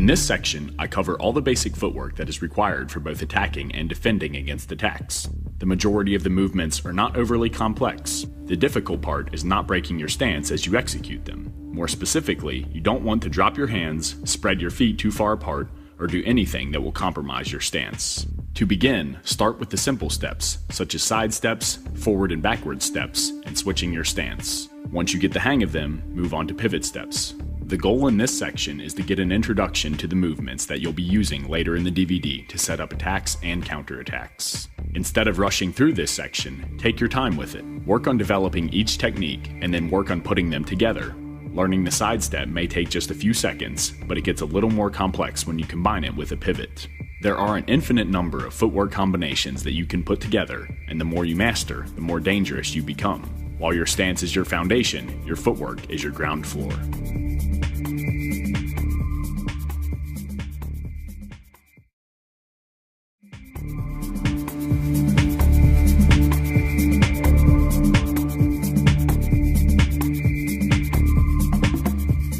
In this section, I cover all the basic footwork that is required for both attacking and defending against attacks. The majority of the movements are not overly complex. The difficult part is not breaking your stance as you execute them. More specifically, you don't want to drop your hands, spread your feet too far apart, or do anything that will compromise your stance. To begin, start with the simple steps, such as side steps, forward and backward steps, and switching your stance. Once you get the hang of them, move on to pivot steps. The goal in this section is to get an introduction to the movements that you'll be using later in the DVD to set up attacks and counterattacks. Instead of rushing through this section, take your time with it. Work on developing each technique and then work on putting them together. Learning the side step may take just a few seconds, but it gets a little more complex when you combine it with a pivot. There are an infinite number of footwork combinations that you can put together, and the more you master, the more dangerous you become. While your stance is your foundation, your footwork is your ground floor.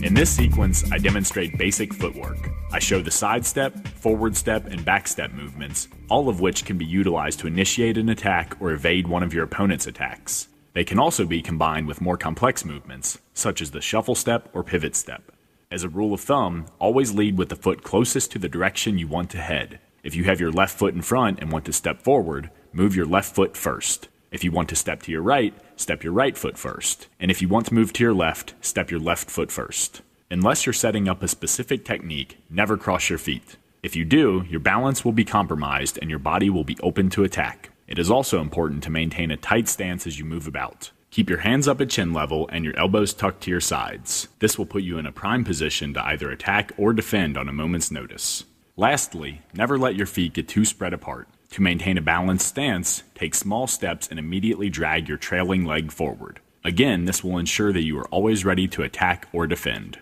In this sequence, I demonstrate basic footwork. I show the side step, forward step, and back step movements, all of which can be utilized to initiate an attack or evade one of your opponent's attacks. They can also be combined with more complex movements, such as the shuffle step or pivot step. As a rule of thumb, always lead with the foot closest to the direction you want to head. If you have your left foot in front and want to step forward, move your left foot first. If you want to step to your right, step your right foot first. And if you want to move to your left, step your left foot first. Unless you're setting up a specific technique, never cross your feet. If you do, your balance will be compromised and your body will be open to attack. It is also important to maintain a tight stance as you move about. Keep your hands up at chin level and your elbows tucked to your sides. This will put you in a prime position to either attack or defend on a moment's notice. Lastly, never let your feet get too spread apart. To maintain a balanced stance, take small steps and immediately drag your trailing leg forward. Again, this will ensure that you are always ready to attack or defend.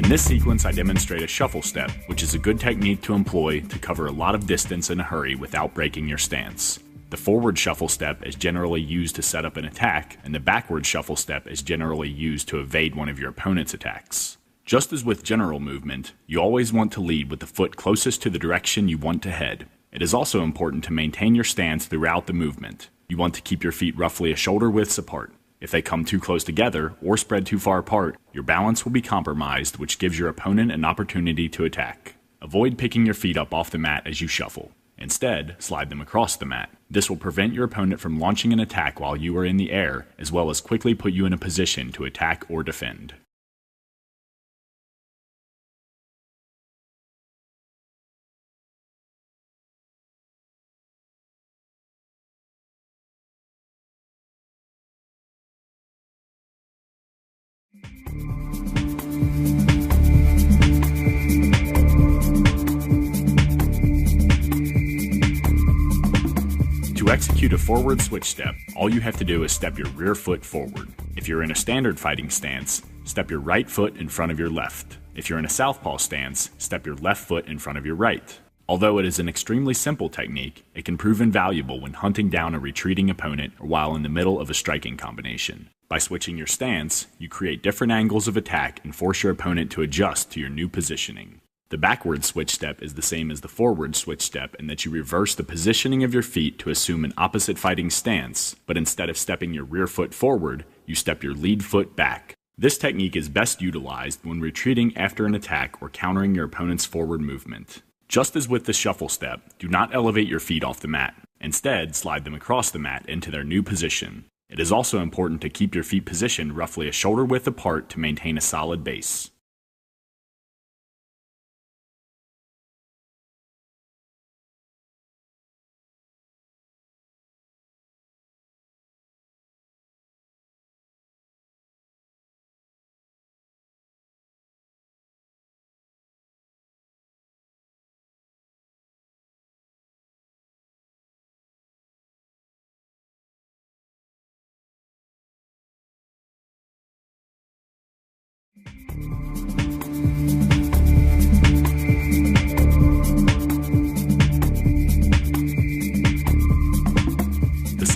In this sequence, I demonstrate a shuffle step, which is a good technique to employ to cover a lot of distance in a hurry without breaking your stance. The forward shuffle step is generally used to set up an attack, and the backward shuffle step is generally used to evade one of your opponent's attacks. Just as with general movement, you always want to lead with the foot closest to the direction you want to head. It is also important to maintain your stance throughout the movement. You want to keep your feet roughly a shoulder widths apart. If they come too close together or spread too far apart, your balance will be compromised, which gives your opponent an opportunity to attack. Avoid picking your feet up off the mat as you shuffle. Instead, slide them across the mat. This will prevent your opponent from launching an attack while you are in the air, as well as quickly put you in a position to attack or defend. To execute a forward switch step, all you have to do is step your rear foot forward. If you're in a standard fighting stance, step your right foot in front of your left. If you're in a southpaw stance, step your left foot in front of your right. Although it is an extremely simple technique, it can prove invaluable when hunting down a retreating opponent or while in the middle of a striking combination. By switching your stance, you create different angles of attack and force your opponent to adjust to your new positioning. The backward switch step is the same as the forward switch step in that you reverse the positioning of your feet to assume an opposite fighting stance, but instead of stepping your rear foot forward, you step your lead foot back. This technique is best utilized when retreating after an attack or countering your opponent's forward movement. Just as with the shuffle step, do not elevate your feet off the mat. Instead, slide them across the mat into their new position. It is also important to keep your feet positioned roughly a shoulder width apart to maintain a solid base.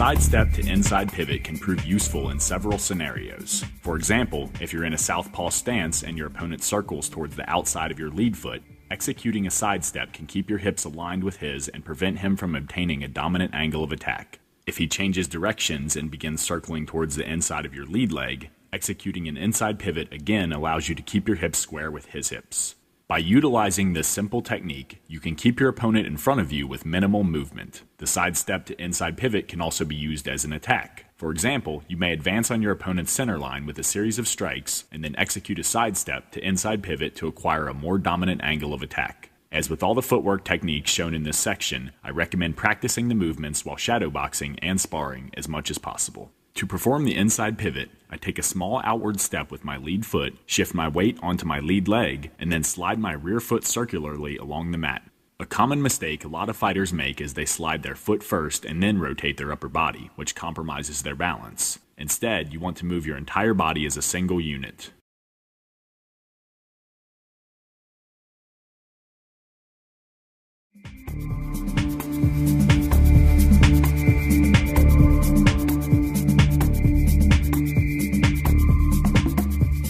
sidestep to inside pivot can prove useful in several scenarios. For example, if you're in a southpaw stance and your opponent circles towards the outside of your lead foot, executing a sidestep can keep your hips aligned with his and prevent him from obtaining a dominant angle of attack. If he changes directions and begins circling towards the inside of your lead leg, executing an inside pivot again allows you to keep your hips square with his hips. By utilizing this simple technique, you can keep your opponent in front of you with minimal movement. The sidestep to inside pivot can also be used as an attack. For example, you may advance on your opponent's center line with a series of strikes and then execute a sidestep to inside pivot to acquire a more dominant angle of attack. As with all the footwork techniques shown in this section, I recommend practicing the movements while shadowboxing and sparring as much as possible. To perform the inside pivot, I take a small outward step with my lead foot, shift my weight onto my lead leg, and then slide my rear foot circularly along the mat. A common mistake a lot of fighters make is they slide their foot first and then rotate their upper body, which compromises their balance. Instead, you want to move your entire body as a single unit.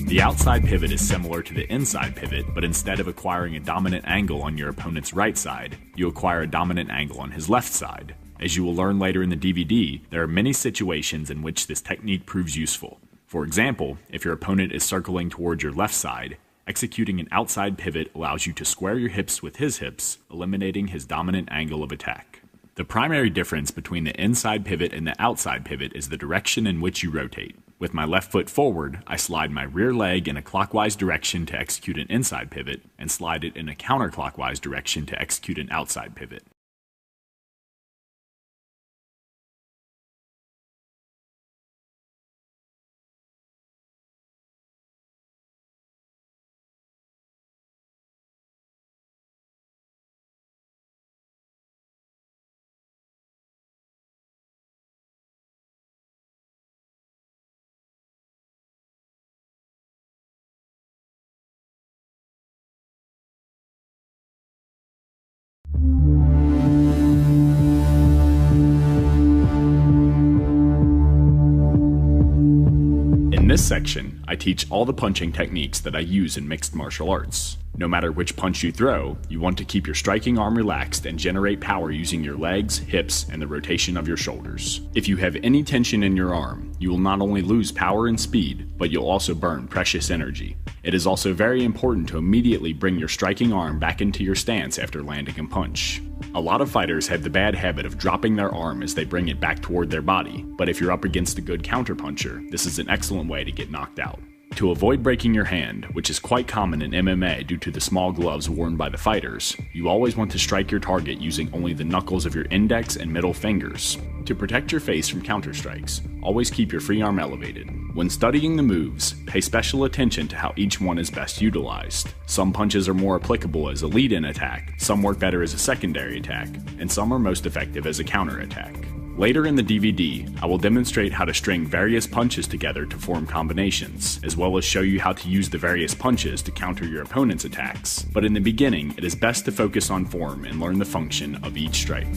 The outside pivot is similar to the inside pivot, but instead of acquiring a dominant angle on your opponent's right side, you acquire a dominant angle on his left side. As you will learn later in the DVD, there are many situations in which this technique proves useful. For example, if your opponent is circling towards your left side, executing an outside pivot allows you to square your hips with his hips, eliminating his dominant angle of attack. The primary difference between the inside pivot and the outside pivot is the direction in which you rotate. With my left foot forward, I slide my rear leg in a clockwise direction to execute an inside pivot, and slide it in a counterclockwise direction to execute an outside pivot. In this section, I teach all the punching techniques that I use in mixed martial arts. No matter which punch you throw, you want to keep your striking arm relaxed and generate power using your legs, hips, and the rotation of your shoulders. If you have any tension in your arm, you will not only lose power and speed, but you'll also burn precious energy. It is also very important to immediately bring your striking arm back into your stance after landing a punch. A lot of fighters have the bad habit of dropping their arm as they bring it back toward their body, but if you're up against a good counterpuncher, this is an excellent way to get knocked out. To avoid breaking your hand, which is quite common in MMA due to the small gloves worn by the fighters, you always want to strike your target using only the knuckles of your index and middle fingers. To protect your face from counter-strikes, always keep your free arm elevated. When studying the moves, pay special attention to how each one is best utilized. Some punches are more applicable as a lead-in attack, some work better as a secondary attack, and some are most effective as a counter-attack. Later in the DVD, I will demonstrate how to string various punches together to form combinations, as well as show you how to use the various punches to counter your opponent's attacks. But in the beginning, it is best to focus on form and learn the function of each strike.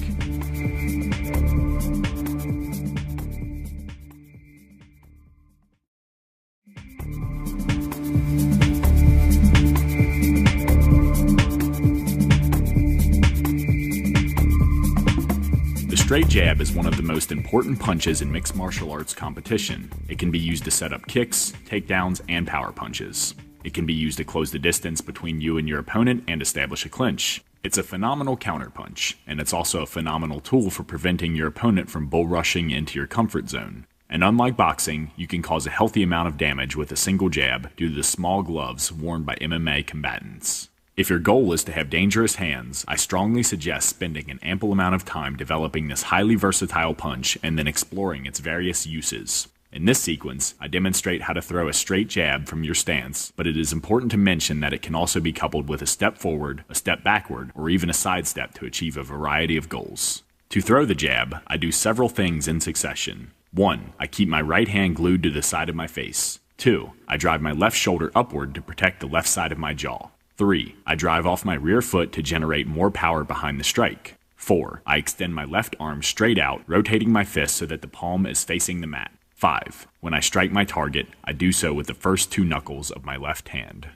The straight jab is one of the most important punches in mixed martial arts competition. It can be used to set up kicks, takedowns, and power punches. It can be used to close the distance between you and your opponent and establish a clinch. It's a phenomenal counterpunch, and it's also a phenomenal tool for preventing your opponent from bull rushing into your comfort zone. And unlike boxing, you can cause a healthy amount of damage with a single jab due to the small gloves worn by MMA combatants. If your goal is to have dangerous hands, I strongly suggest spending an ample amount of time developing this highly versatile punch and then exploring its various uses. In this sequence, I demonstrate how to throw a straight jab from your stance, but it is important to mention that it can also be coupled with a step forward, a step backward, or even a sidestep to achieve a variety of goals. To throw the jab, I do several things in succession. 1. I keep my right hand glued to the side of my face. 2. I drive my left shoulder upward to protect the left side of my jaw. 3. I drive off my rear foot to generate more power behind the strike. 4. I extend my left arm straight out, rotating my fist so that the palm is facing the mat. 5. When I strike my target, I do so with the first 2 knuckles of my left hand.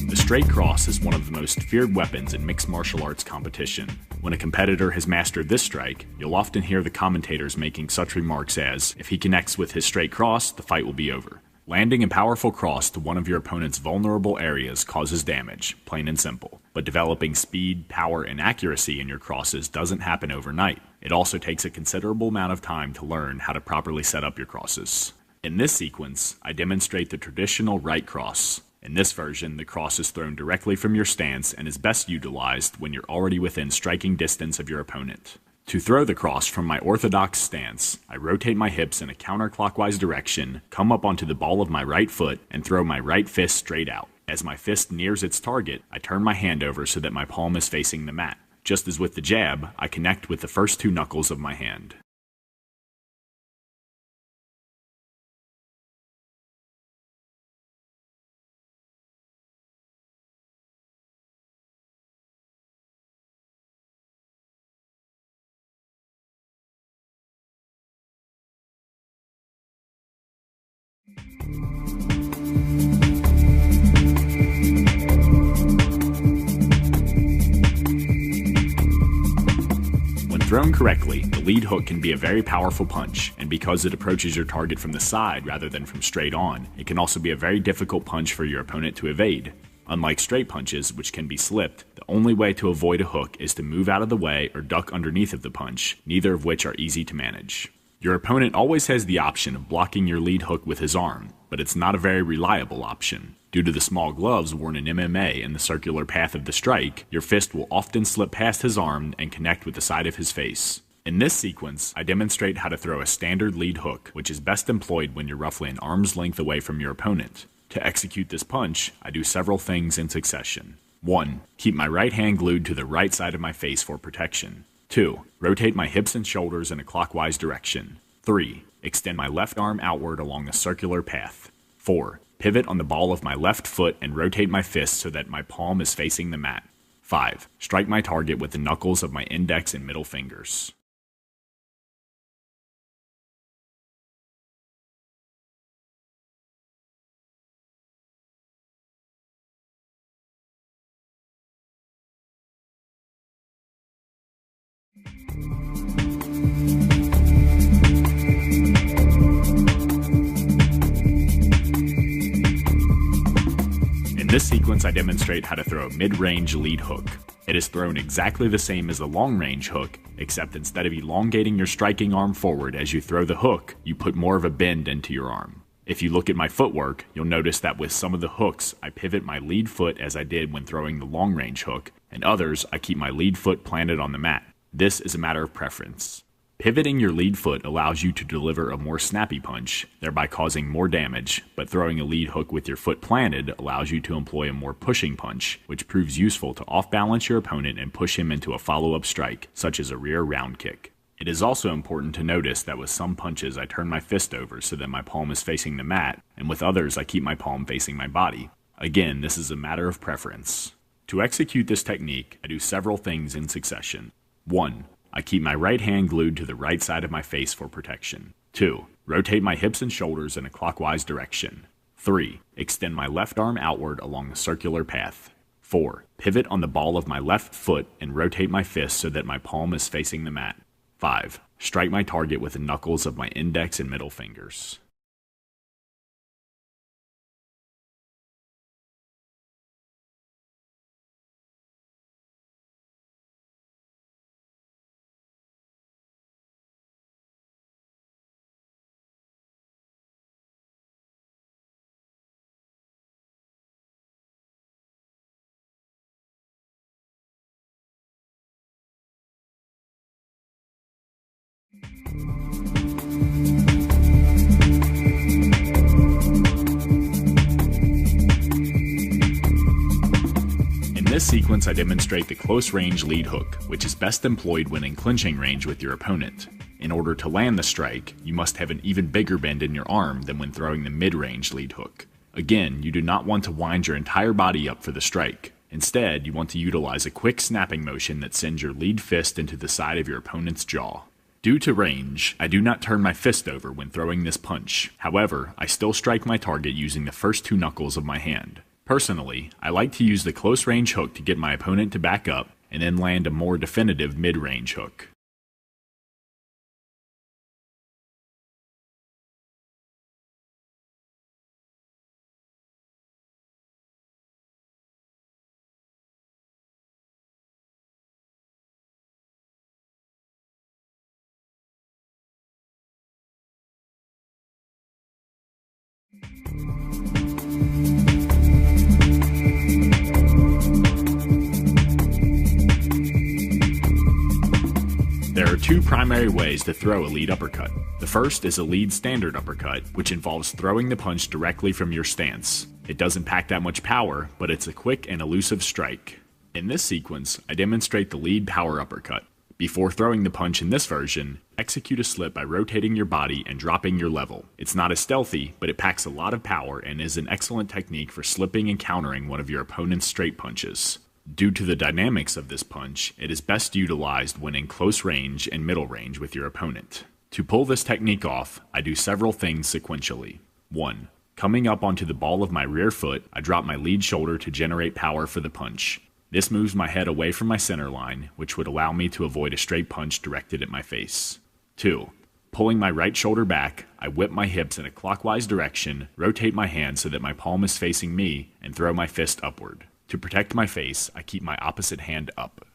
The straight cross is one of the most feared weapons in mixed martial arts competition. When a competitor has mastered this strike, you'll often hear the commentators making such remarks as, if he connects with his straight cross, the fight will be over. Landing a powerful cross to one of your opponent's vulnerable areas causes damage, plain and simple. But developing speed, power, and accuracy in your crosses doesn't happen overnight. It also takes a considerable amount of time to learn how to properly set up your crosses. In this sequence, I demonstrate the traditional right cross. In this version, the cross is thrown directly from your stance and is best utilized when you're already within striking distance of your opponent. To throw the cross from my orthodox stance, I rotate my hips in a counterclockwise direction, come up onto the ball of my right foot, and throw my right fist straight out. As my fist nears its target, I turn my hand over so that my palm is facing the mat. Just as with the jab, I connect with the first 2 knuckles of my hand. When thrown correctly, the lead hook can be a very powerful punch, and because it approaches your target from the side rather than from straight on, it can also be a very difficult punch for your opponent to evade. Unlike straight punches, which can be slipped, the only way to avoid a hook is to move out of the way or duck underneath of the punch, neither of which are easy to manage. Your opponent always has the option of blocking your lead hook with his arm, but it's not a very reliable option. Due to the small gloves worn in MMA and the circular path of the strike, your fist will often slip past his arm and connect with the side of his face. In this sequence, I demonstrate how to throw a standard lead hook, which is best employed when you're roughly an arm's length away from your opponent. To execute this punch, I do several things in succession. 1. Keep my right hand glued to the right side of my face for protection. 2. Rotate my hips and shoulders in a clockwise direction. 3. Extend my left arm outward along a circular path. 4. Pivot on the ball of my left foot and rotate my fist so that my palm is facing the mat. 5. Strike my target with the knuckles of my index and middle fingers. In this sequence, I demonstrate how to throw a mid-range lead hook. It is thrown exactly the same as a long-range hook, except instead of elongating your striking arm forward as you throw the hook, you put more of a bend into your arm. If you look at my footwork, you'll notice that with some of the hooks, I pivot my lead foot as I did when throwing the long-range hook, and others, I keep my lead foot planted on the mat. This is a matter of preference. Pivoting your lead foot allows you to deliver a more snappy punch, thereby causing more damage, but throwing a lead hook with your foot planted allows you to employ a more pushing punch, which proves useful to off-balance your opponent and push him into a follow-up strike, such as a rear round kick. It is also important to notice that with some punches I turn my fist over so that my palm is facing the mat, and with others I keep my palm facing my body. Again, this is a matter of preference. To execute this technique, I do several things in succession. 1. I keep my right hand glued to the right side of my face for protection. 2. Rotate my hips and shoulders in a clockwise direction. 3. Extend my left arm outward along the circular path. 4. Pivot on the ball of my left foot and rotate my fist so that my palm is facing the mat. 5. Strike my target with the knuckles of my index and middle fingers. this sequence, I demonstrate the close-range lead hook, which is best employed when in clinching range with your opponent. In order to land the strike, you must have an even bigger bend in your arm than when throwing the mid-range lead hook. Again, you do not want to wind your entire body up for the strike. Instead, you want to utilize a quick snapping motion that sends your lead fist into the side of your opponent's jaw. Due to range, I do not turn my fist over when throwing this punch. However, I still strike my target using the first 2 knuckles of my hand. Personally, I like to use the close-range hook to get my opponent to back up and then land a more definitive mid-range hook. There are 2 primary ways to throw a lead uppercut. The first is a lead standard uppercut, which involves throwing the punch directly from your stance. It doesn't pack that much power, but it's a quick and elusive strike. In this sequence, I demonstrate the lead power uppercut. Before throwing the punch in this version, execute a slip by rotating your body and dropping your level. It's not as stealthy, but it packs a lot of power and is an excellent technique for slipping and countering one of your opponent's straight punches. Due to the dynamics of this punch, it is best utilized when in close range and middle range with your opponent. To pull this technique off, I do several things sequentially. 1. Coming up onto the ball of my rear foot, I drop my lead shoulder to generate power for the punch. This moves my head away from my center line, which would allow me to avoid a straight punch directed at my face. 2. Pulling my right shoulder back, I whip my hips in a clockwise direction, rotate my hand so that my palm is facing me, and throw my fist upward. To protect my face, I keep my opposite hand up.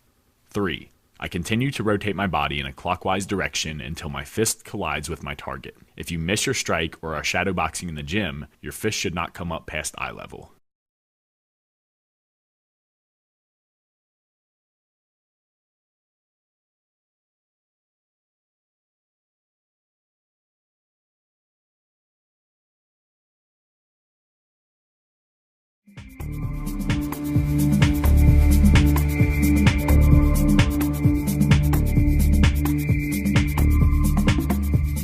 3. I continue to rotate my body in a clockwise direction until my fist collides with my target. If you miss your strike or are shadowboxing in the gym, your fist should not come up past eye level.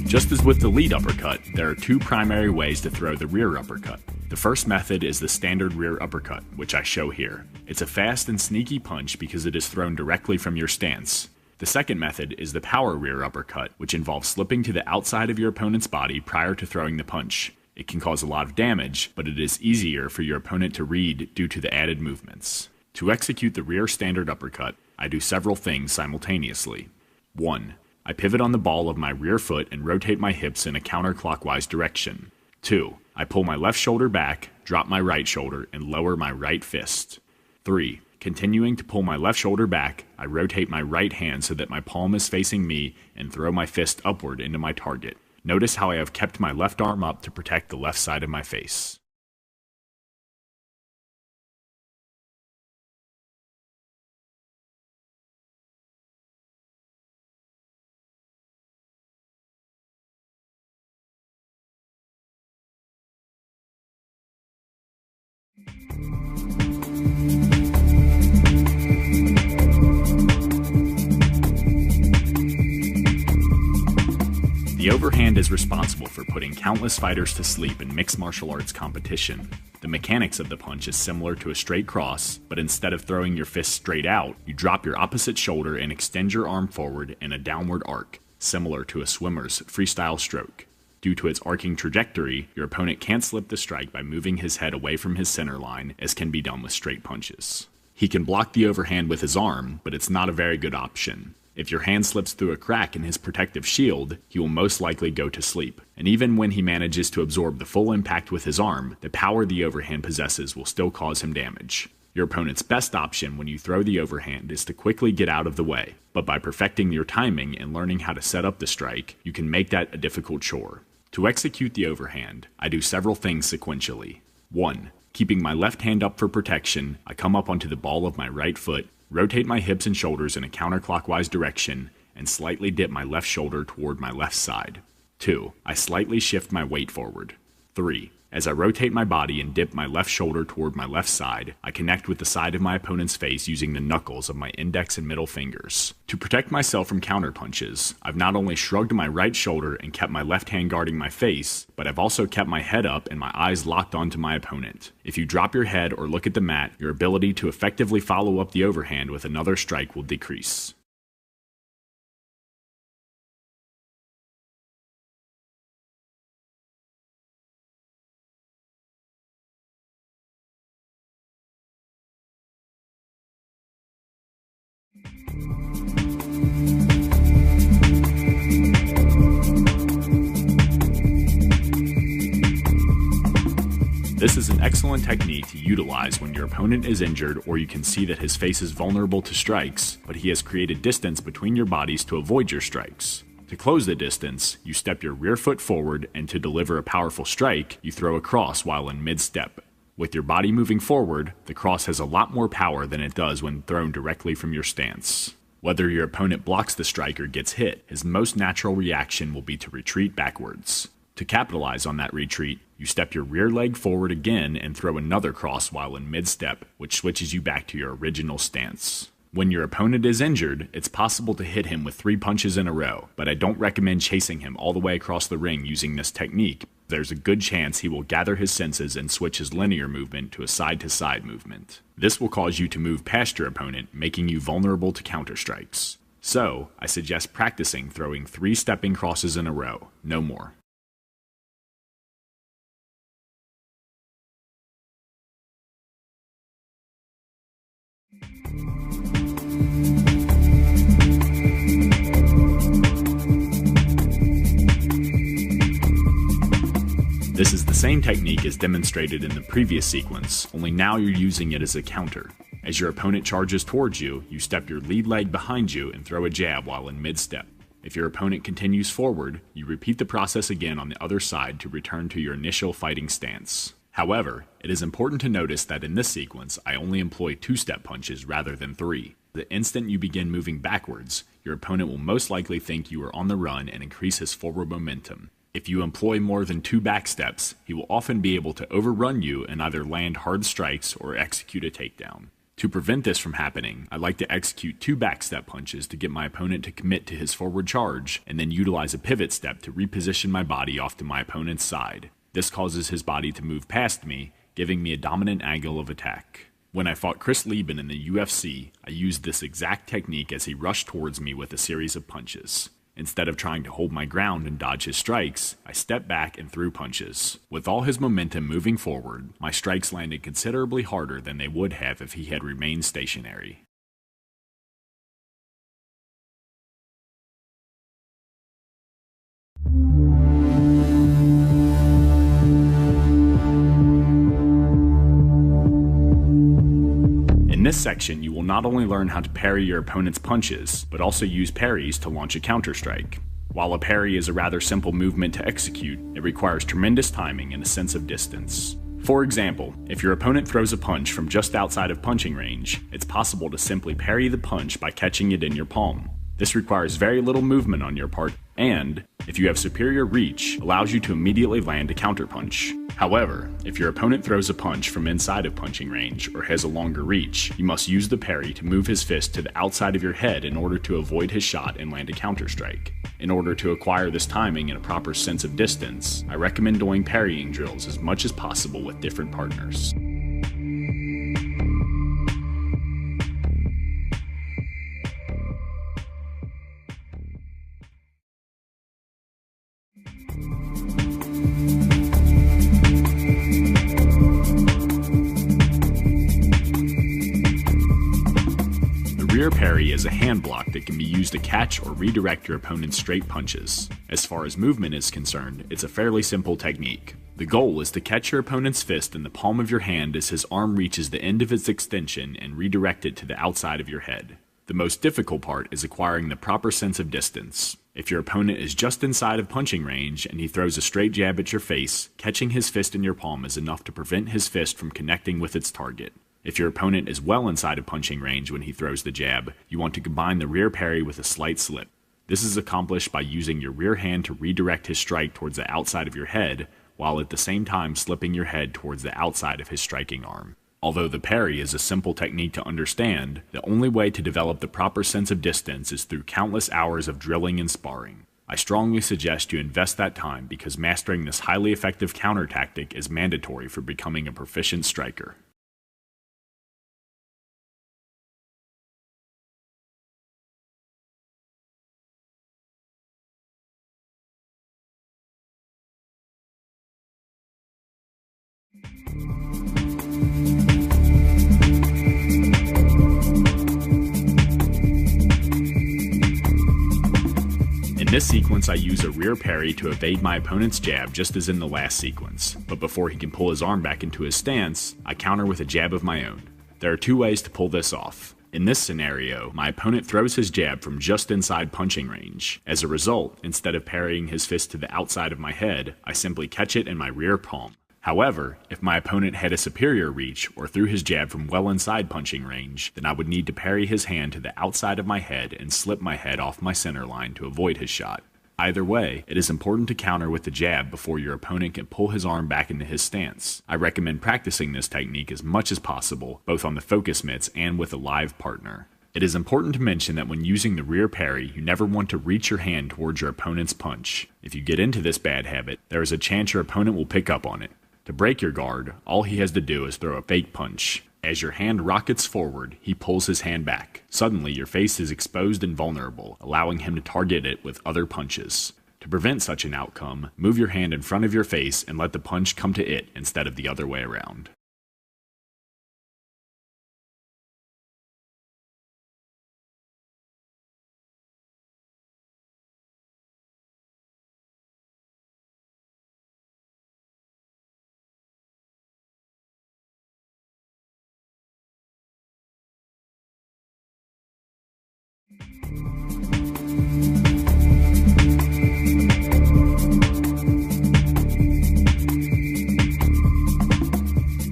Just as with the lead uppercut, there are 2 primary ways to throw the rear uppercut. The first method is the standard rear uppercut, which I show here. It's a fast and sneaky punch because it is thrown directly from your stance. The second method is the power rear uppercut, which involves slipping to the outside of your opponent's body prior to throwing the punch. It can cause a lot of damage, but it is easier for your opponent to read due to the added movements. To execute the rear standard uppercut, I do several things simultaneously. 1. I pivot on the ball of my rear foot and rotate my hips in a counterclockwise direction. 2. I pull my left shoulder back, drop my right shoulder, and lower my right fist. 3. Continuing to pull my left shoulder back, I rotate my right hand so that my palm is facing me and throw my fist upward into my target. Notice how I have kept my left arm up to protect the left side of my face. The overhand is responsible for putting countless fighters to sleep in mixed martial arts competition. The mechanics of the punch is similar to a straight cross, but instead of throwing your fist straight out, you drop your opposite shoulder and extend your arm forward in a downward arc, similar to a swimmer's freestyle stroke. Due to its arcing trajectory, your opponent can't slip the strike by moving his head away from his center line, as can be done with straight punches. He can block the overhand with his arm, but it's not a very good option. If your hand slips through a crack in his protective shield, he will most likely go to sleep. And even when he manages to absorb the full impact with his arm, the power the overhand possesses will still cause him damage. Your opponent's best option when you throw the overhand is to quickly get out of the way, but by perfecting your timing and learning how to set up the strike, you can make that a difficult chore. To execute the overhand, I do several things sequentially. 1. Keeping my left hand up for protection, I come up onto the ball of my right foot, rotate my hips and shoulders in a counterclockwise direction, and slightly dip my left shoulder toward my left side. 2. I slightly shift my weight forward. 3. As I rotate my body and dip my left shoulder toward my left side, I connect with the side of my opponent's face using the knuckles of my index and middle fingers. To protect myself from counterpunches, I've not only shrugged my right shoulder and kept my left hand guarding my face, but I've also kept my head up and my eyes locked onto my opponent. If you drop your head or look at the mat, your ability to effectively follow up the overhand with another strike will decrease. This is an excellent technique to utilize when your opponent is injured or you can see that his face is vulnerable to strikes, but he has created distance between your bodies to avoid your strikes. To close the distance, you step your rear foot forward, and to deliver a powerful strike, you throw a cross while in mid-step. With your body moving forward, the cross has a lot more power than it does when thrown directly from your stance. Whether your opponent blocks the strike or gets hit, his most natural reaction will be to retreat backwards. To capitalize on that retreat, you step your rear leg forward again and throw another cross while in mid-step, which switches you back to your original stance. When your opponent is injured, it's possible to hit him with 3 punches in a row, but I don't recommend chasing him all the way across the ring using this technique. There's a good chance he will gather his senses and switch his linear movement to a side-to-side movement. This will cause you to move past your opponent, making you vulnerable to counter-strikes. So, I suggest practicing throwing 3 stepping crosses in a row, no more. This is the same technique as demonstrated in the previous sequence, only now you're using it as a counter. As your opponent charges towards you, you step your lead leg behind you and throw a jab while in mid-step. If your opponent continues forward, you repeat the process again on the other side to return to your initial fighting stance. However, it is important to notice that in this sequence, I only employ 2-step punches rather than 3. The instant you begin moving backwards, your opponent will most likely think you are on the run and increase his forward momentum. If you employ more than 2 back steps, he will often be able to overrun you and either land hard strikes or execute a takedown. To prevent this from happening, I like to execute 2 back step punches to get my opponent to commit to his forward charge, and then utilize a pivot step to reposition my body off to my opponent's side. This causes his body to move past me, giving me a dominant angle of attack. When I fought Chris Lieben in the UFC, I used this exact technique as he rushed towards me with a series of punches. Instead of trying to hold my ground and dodge his strikes, I stepped back and threw punches. With all his momentum moving forward, my strikes landed considerably harder than they would have if he had remained stationary. In this section, you will not only learn how to parry your opponent's punches, but also use parries to launch a counter-strike. While a parry is a rather simple movement to execute, it requires tremendous timing and a sense of distance. For example, if your opponent throws a punch from just outside of punching range, it's possible to simply parry the punch by catching it in your palm. This requires very little movement on your part, and, if you have superior reach, allows you to immediately land a counterpunch. However, if your opponent throws a punch from inside of punching range or has a longer reach, you must use the parry to move his fist to the outside of your head in order to avoid his shot and land a counterstrike. In order to acquire this timing and a proper sense of distance, I recommend doing parrying drills as much as possible with different partners. Rear parry is a hand block that can be used to catch or redirect your opponent's straight punches. As far as movement is concerned, it's a fairly simple technique. The goal is to catch your opponent's fist in the palm of your hand as his arm reaches the end of its extension and redirect it to the outside of your head. The most difficult part is acquiring the proper sense of distance. If your opponent is just inside of punching range and he throws a straight jab at your face, catching his fist in your palm is enough to prevent his fist from connecting with its target. If your opponent is well inside of punching range when he throws the jab, you want to combine the rear parry with a slight slip. This is accomplished by using your rear hand to redirect his strike towards the outside of your head, while at the same time slipping your head towards the outside of his striking arm. Although the parry is a simple technique to understand, the only way to develop the proper sense of distance is through countless hours of drilling and sparring. I strongly suggest you invest that time because mastering this highly effective counter tactic is mandatory for becoming a proficient striker. In this sequence, I use a rear parry to evade my opponent's jab just as in the last sequence, but before he can pull his arm back into his stance, I counter with a jab of my own. There are two ways to pull this off. In this scenario, my opponent throws his jab from just inside punching range. As a result, instead of parrying his fist to the outside of my head, I simply catch it in my rear palm. However, if my opponent had a superior reach or threw his jab from well inside punching range, then I would need to parry his hand to the outside of my head and slip my head off my center line to avoid his shot. Either way, it is important to counter with the jab before your opponent can pull his arm back into his stance. I recommend practicing this technique as much as possible, both on the focus mitts and with a live partner. It is important to mention that when using the rear parry, you never want to reach your hand towards your opponent's punch. If you get into this bad habit, there is a chance your opponent will pick up on it. To break your guard, all he has to do is throw a fake punch. As your hand rockets forward, he pulls his hand back. Suddenly, your face is exposed and vulnerable, allowing him to target it with other punches. To prevent such an outcome, move your hand in front of your face and let the punch come to it instead of the other way around.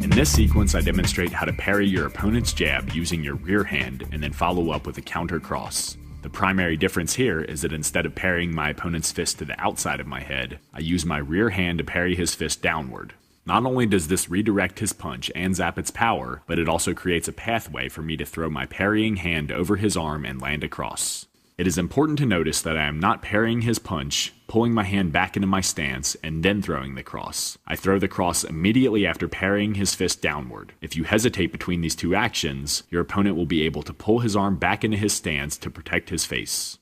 In this sequence, I demonstrate how to parry your opponent's jab using your rear hand and then follow up with a counter cross. The primary difference here is that instead of parrying my opponent's fist to the outside of my head, I use my rear hand to parry his fist downward. Not only does this redirect his punch and zap its power, but it also creates a pathway for me to throw my parrying hand over his arm and land across. It is important to notice that I am not parrying his punch, pulling my hand back into my stance, and then throwing the cross. I throw the cross immediately after parrying his fist downward. If you hesitate between these two actions, your opponent will be able to pull his arm back into his stance to protect his face.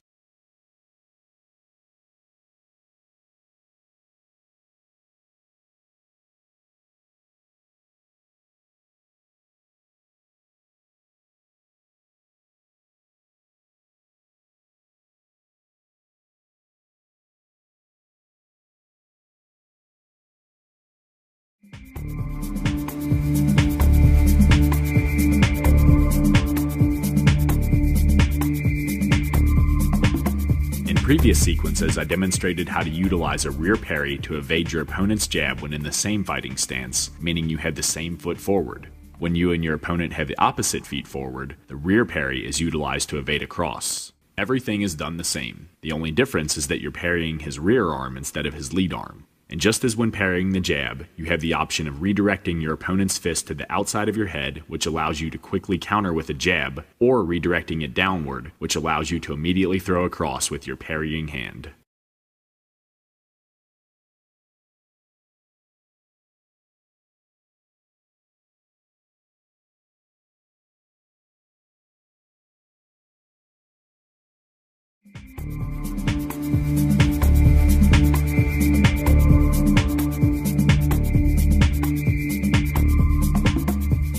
In previous sequences, I demonstrated how to utilize a rear parry to evade your opponent's jab when in the same fighting stance, meaning you have the same foot forward. When you and your opponent have the opposite feet forward, the rear parry is utilized to evade a cross. Everything is done the same. The only difference is that you're parrying his rear arm instead of his lead arm. And just as when parrying the jab, you have the option of redirecting your opponent's fist to the outside of your head, which allows you to quickly counter with a jab, or redirecting it downward, which allows you to immediately throw a cross with your parrying hand.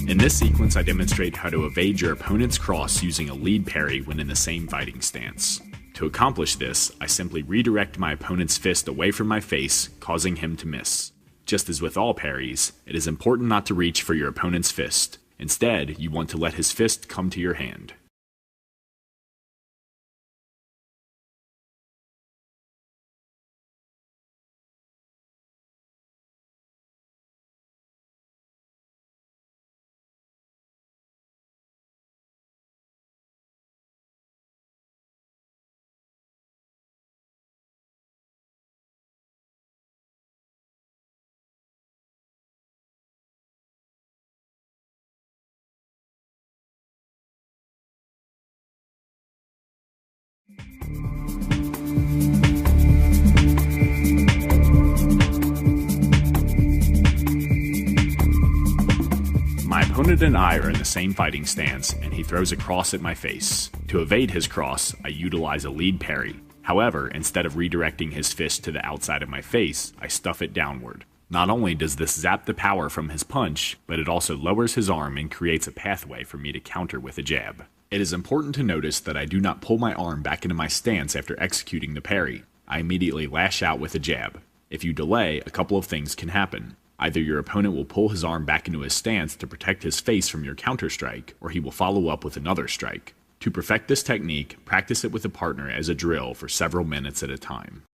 In this sequence, I demonstrate how to evade your opponent's cross using a lead parry when in the same fighting stance. To accomplish this, I simply redirect my opponent's fist away from my face, causing him to miss. Just as with all parries, it is important not to reach for your opponent's fist. Instead, you want to let his fist come to your hand. opponent and I are in the same fighting stance, and he throws a cross at my face. To evade his cross, I utilize a lead parry. However, instead of redirecting his fist to the outside of my face, I stuff it downward. Not only does this zap the power from his punch, but it also lowers his arm and creates a pathway for me to counter with a jab. It is important to notice that I do not pull my arm back into my stance after executing the parry. I immediately lash out with a jab. If you delay, a couple of things can happen. Either your opponent will pull his arm back into his stance to protect his face from your counter strike, or he will follow up with another strike. To perfect this technique, practice it with a partner as a drill for several minutes at a time.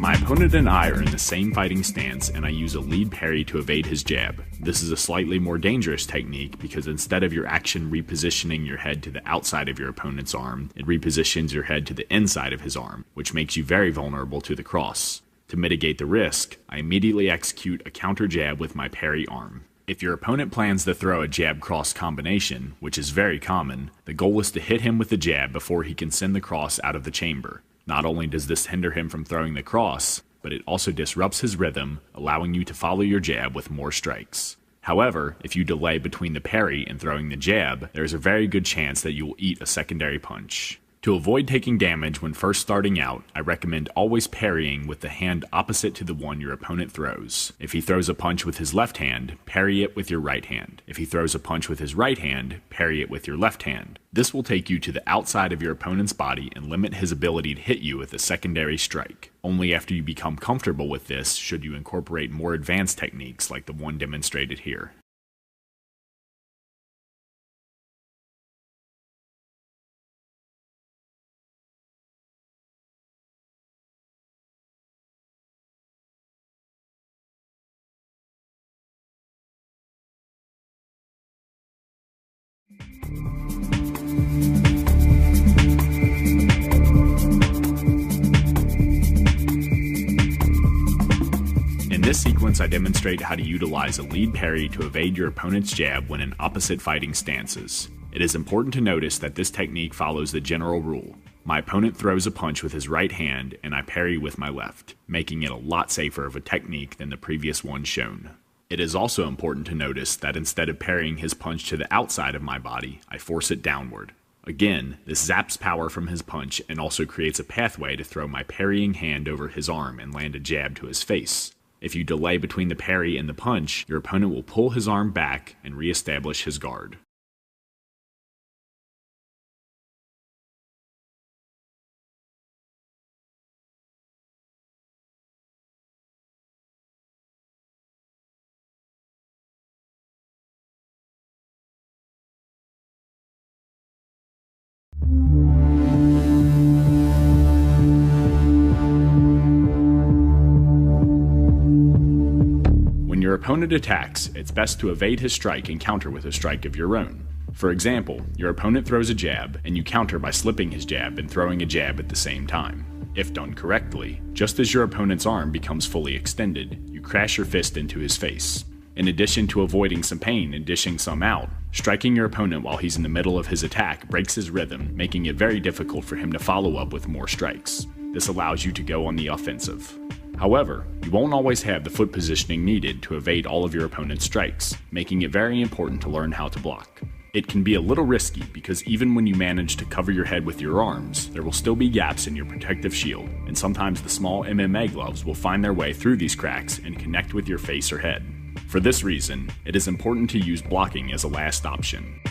My opponent and I are in the same fighting stance, and I use a lead parry to evade his jab. This is a slightly more dangerous technique because instead of your action repositioning your head to the outside of your opponent's arm, it repositions your head to the inside of his arm, which makes you very vulnerable to the cross. To mitigate the risk, I immediately execute a counter jab with my parry arm. If your opponent plans to throw a jab-cross combination, which is very common, the goal is to hit him with the jab before he can send the cross out of the chamber. Not only does this hinder him from throwing the cross, but it also disrupts his rhythm, allowing you to follow your jab with more strikes. However, if you delay between the parry and throwing the jab, there is a very good chance that you will eat a secondary punch. To avoid taking damage when first starting out, I recommend always parrying with the hand opposite to the one your opponent throws. If he throws a punch with his left hand, parry it with your right hand. If he throws a punch with his right hand, parry it with your left hand. This will take you to the outside of your opponent's body and limit his ability to hit you with a secondary strike. Only after you become comfortable with this should you incorporate more advanced techniques like the one demonstrated here. In this sequence, I demonstrate how to utilize a lead parry to evade your opponent's jab when in opposite fighting stances. It is important to notice that this technique follows the general rule. My opponent throws a punch with his right hand and I parry with my left, making it a lot safer of a technique than the previous one shown. It is also important to notice that instead of parrying his punch to the outside of my body, I force it downward. Again, this zaps power from his punch and also creates a pathway to throw my parrying hand over his arm and land a jab to his face. If you delay between the parry and the punch, your opponent will pull his arm back and re-establish his guard. When your opponent attacks, it's best to evade his strike and counter with a strike of your own. For example, your opponent throws a jab, and you counter by slipping his jab and throwing a jab at the same time. If done correctly, just as your opponent's arm becomes fully extended, you crash your fist into his face. In addition to avoiding some pain and dishing some out, striking your opponent while he's in the middle of his attack breaks his rhythm, making it very difficult for him to follow up with more strikes. This allows you to go on the offensive. However, you won't always have the foot positioning needed to evade all of your opponent's strikes, making it very important to learn how to block. It can be a little risky because even when you manage to cover your head with your arms, there will still be gaps in your protective shield, and sometimes the small MMA gloves will find their way through these cracks and connect with your face or head. For this reason, it is important to use blocking as a last option.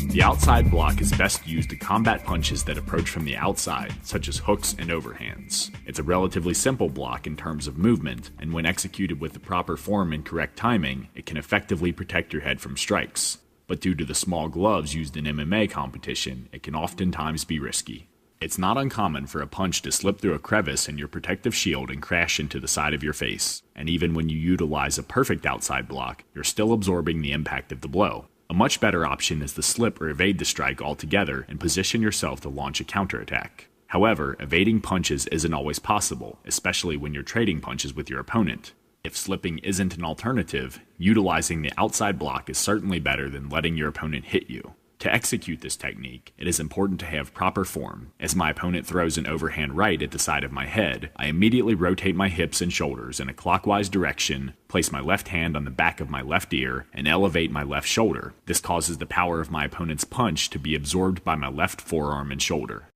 The outside block is best used to combat punches that approach from the outside, such as hooks and overhands. It's a relatively simple block in terms of movement, and when executed with the proper form and correct timing, it can effectively protect your head from strikes. but due to the small gloves used in MMA competition, it can oftentimes be risky. It's not uncommon for a punch to slip through a crevice in your protective shield and crash into the side of your face, and even when you utilize a perfect outside block, you're still absorbing the impact of the blow. A much better option is to slip or evade the strike altogether and position yourself to launch a counterattack. However, evading punches isn't always possible, especially when you're trading punches with your opponent. If slipping isn't an alternative, utilizing the outside block is certainly better than letting your opponent hit you. To execute this technique, it is important to have proper form. As my opponent throws an overhand right at the side of my head, I immediately rotate my hips and shoulders in a clockwise direction, place my left hand on the back of my left ear, and elevate my left shoulder. This causes the power of my opponent's punch to be absorbed by my left forearm and shoulder.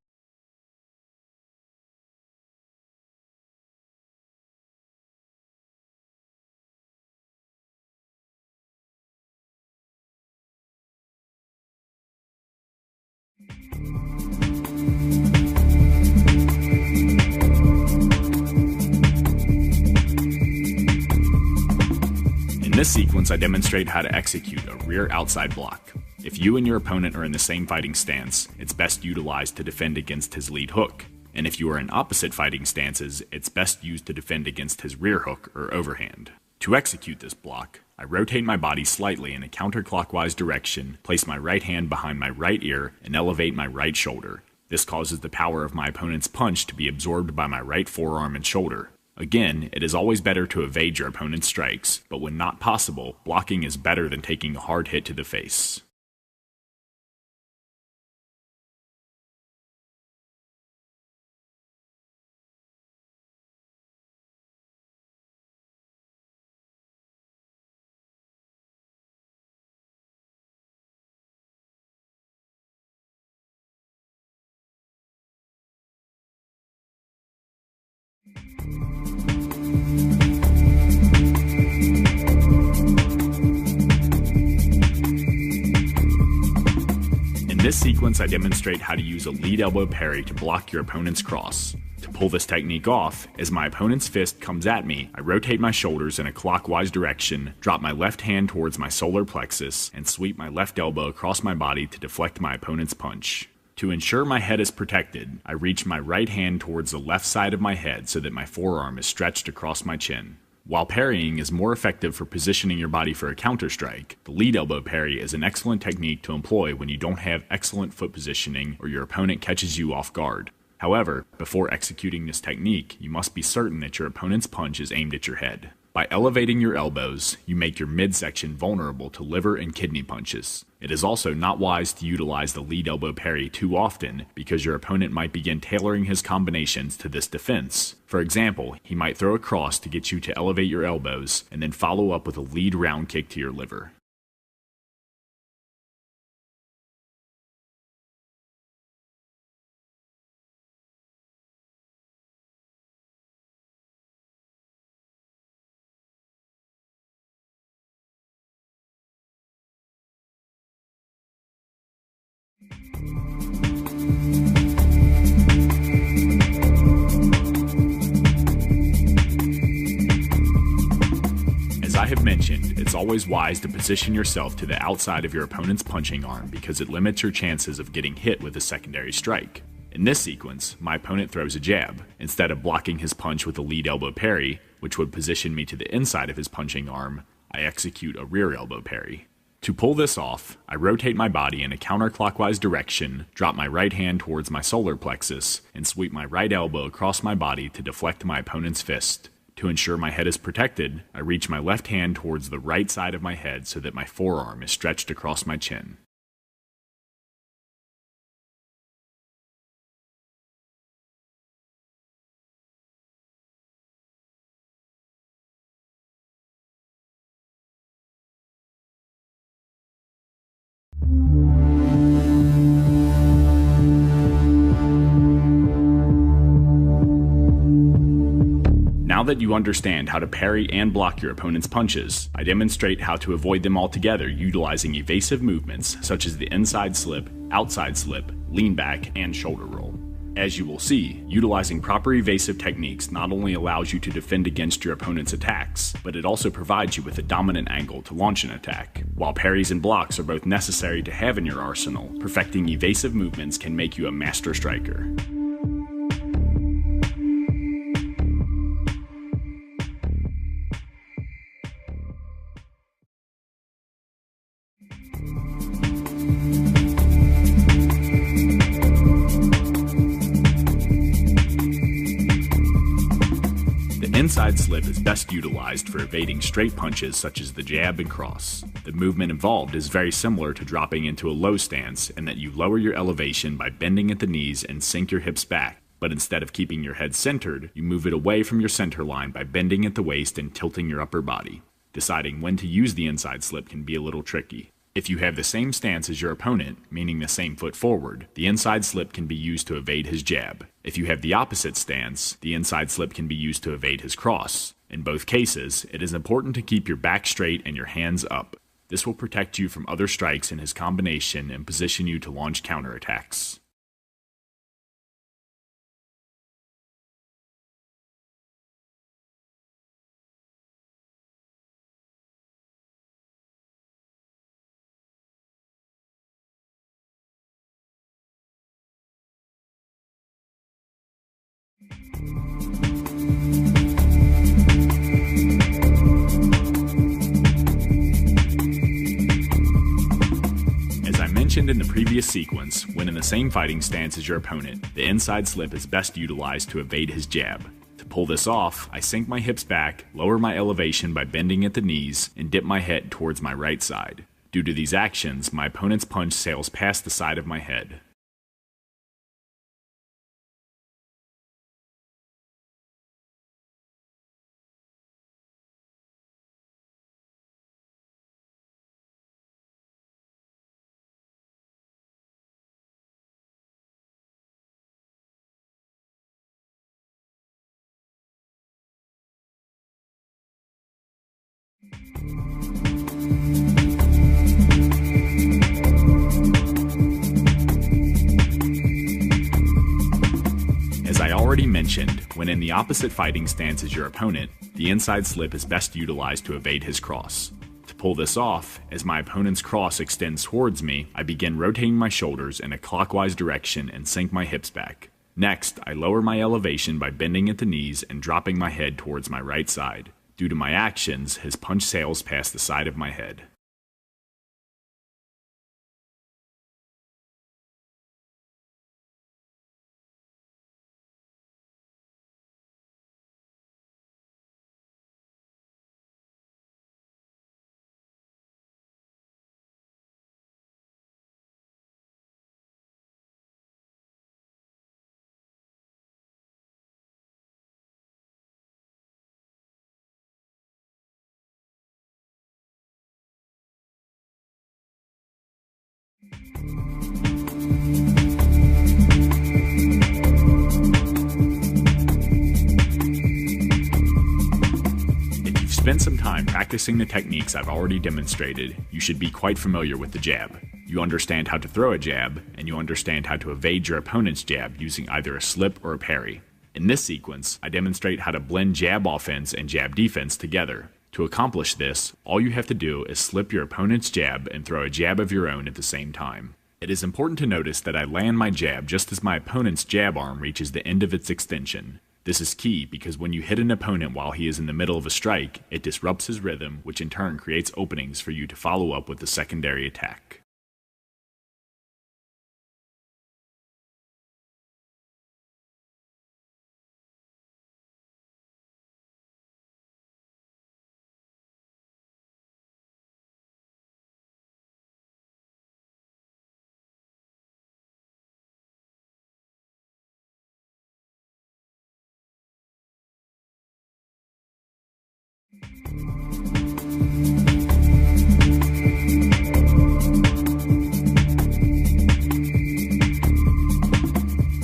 In this sequence, I demonstrate how to execute a rear outside block. If you and your opponent are in the same fighting stance, it's best utilized to defend against his lead hook. And if you are in opposite fighting stances, it's best used to defend against his rear hook or overhand. To execute this block, I rotate my body slightly in a counterclockwise direction, place my right hand behind my right ear, and elevate my right shoulder. This causes the power of my opponent's punch to be absorbed by my right forearm and shoulder. Again, it is always better to evade your opponent's strikes, but when not possible, blocking is better than taking a hard hit to the face. In this sequence, I demonstrate how to use a lead elbow parry to block your opponent's cross. To pull this technique off, as my opponent's fist comes at me, I rotate my shoulders in a clockwise direction, drop my left hand towards my solar plexus, and sweep my left elbow across my body to deflect my opponent's punch. To ensure my head is protected, I reach my right hand towards the left side of my head so that my forearm is stretched across my chin. While parrying is more effective for positioning your body for a counter-strike, the lead elbow parry is an excellent technique to employ when you don't have excellent foot positioning or your opponent catches you off guard. However, before executing this technique, you must be certain that your opponent's punch is aimed at your head. By elevating your elbows, you make your midsection vulnerable to liver and kidney punches. It is also not wise to utilize the lead elbow parry too often because your opponent might begin tailoring his combinations to this defense. For example, he might throw a cross to get you to elevate your elbows and then follow up with a lead round kick to your liver. As I have mentioned, it's always wise to position yourself to the outside of your opponent's punching arm because it limits your chances of getting hit with a secondary strike. In this sequence, my opponent throws a jab. Instead of blocking his punch with a lead elbow parry, which would position me to the inside of his punching arm, I execute a rear elbow parry. To pull this off, I rotate my body in a counterclockwise direction, drop my right hand towards my solar plexus, and sweep my right elbow across my body to deflect my opponent's fist. To ensure my head is protected, I reach my left hand towards the right side of my head so that my forearm is stretched across my chin. Now that you understand how to parry and block your opponent's punches, I demonstrate how to avoid them altogether utilizing evasive movements such as the inside slip, outside slip, lean back, and shoulder roll. As you will see, utilizing proper evasive techniques not only allows you to defend against your opponent's attacks, but it also provides you with a dominant angle to launch an attack. While parries and blocks are both necessary to have in your arsenal, perfecting evasive movements can make you a master striker. The inside slip is best utilized for evading straight punches such as the jab and cross. The movement involved is very similar to dropping into a low stance in that you lower your elevation by bending at the knees and sink your hips back, but instead of keeping your head centered, you move it away from your center line by bending at the waist and tilting your upper body. Deciding when to use the inside slip can be a little tricky. If you have the same stance as your opponent, meaning the same foot forward, the inside slip can be used to evade his jab. If you have the opposite stance, the inside slip can be used to evade his cross. In both cases, it is important to keep your back straight and your hands up. This will protect you from other strikes in his combination and position you to launch counterattacks. As I mentioned in the previous sequence, when in the same fighting stance as your opponent, the inside slip is best utilized to evade his jab. To pull this off, I sink my hips back, lower my elevation by bending at the knees, and dip my head towards my right side. Due to these actions, my opponent's punch sails past the side of my head. As I already mentioned, when in the opposite fighting stance as your opponent, the inside slip is best utilized to evade his cross. To pull this off, as my opponent's cross extends towards me, I begin rotating my shoulders in a clockwise direction and sink my hips back. Next, I lower my elevation by bending at the knees and dropping my head towards my right side. Due to my actions, his punch sails past the side of my head. If you've spent some time practicing the techniques I've already demonstrated, you should be quite familiar with the jab. You understand how to throw a jab, and you understand how to evade your opponent's jab using either a slip or a parry. In this sequence, I demonstrate how to blend jab offense and jab defense together. To accomplish this, all you have to do is slip your opponent's jab and throw a jab of your own at the same time. It is important to notice that I land my jab just as my opponent's jab arm reaches the end of its extension. This is key because when you hit an opponent while he is in the middle of a strike, it disrupts his rhythm, which in turn creates openings for you to follow up with a secondary attack.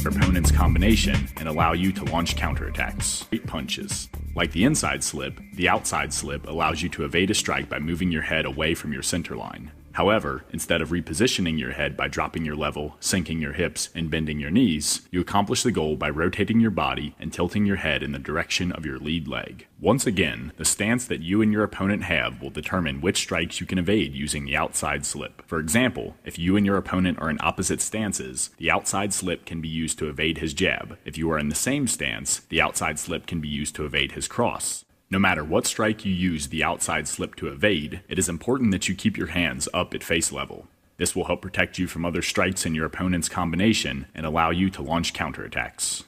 Opponent's combination and allow you to launch counterattacks. Straight punches. Like the inside slip, the outside slip allows you to evade a strike by moving your head away from your center line. However, instead of repositioning your head by dropping your level, sinking your hips, and bending your knees, you accomplish the goal by rotating your body and tilting your head in the direction of your lead leg. Once again, the stance that you and your opponent have will determine which strikes you can evade using the outside slip. For example, if you and your opponent are in opposite stances, the outside slip can be used to evade his jab. If you are in the same stance, the outside slip can be used to evade his cross. No matter what strike you use the outside slip to evade, it is important that you keep your hands up at face level. This will help protect you from other strikes in your opponent's combination and allow you to launch counterattacks.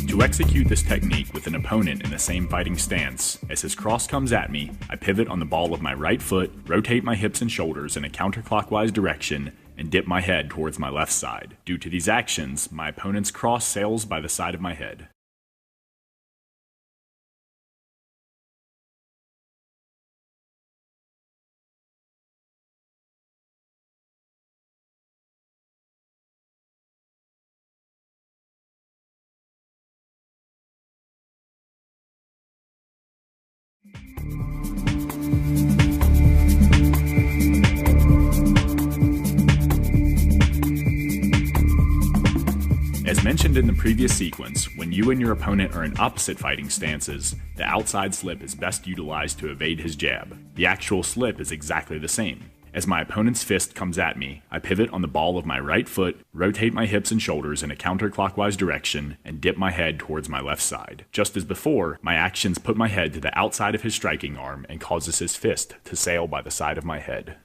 To execute this technique with an opponent in the same fighting stance, as his cross comes at me, I pivot on the ball of my right foot, rotate my hips and shoulders in a counterclockwise direction, and dip my head towards my left side. Due to these actions, my opponent's cross sails by the side of my head. As mentioned in the previous sequence, when you and your opponent are in opposite fighting stances, the outside slip is best utilized to evade his jab. The actual slip is exactly the same. As my opponent's fist comes at me, I pivot on the ball of my right foot, rotate my hips and shoulders in a counterclockwise direction, and dip my head towards my left side. Just as before, my actions put my head to the outside of his striking arm and causes his fist to sail by the side of my head.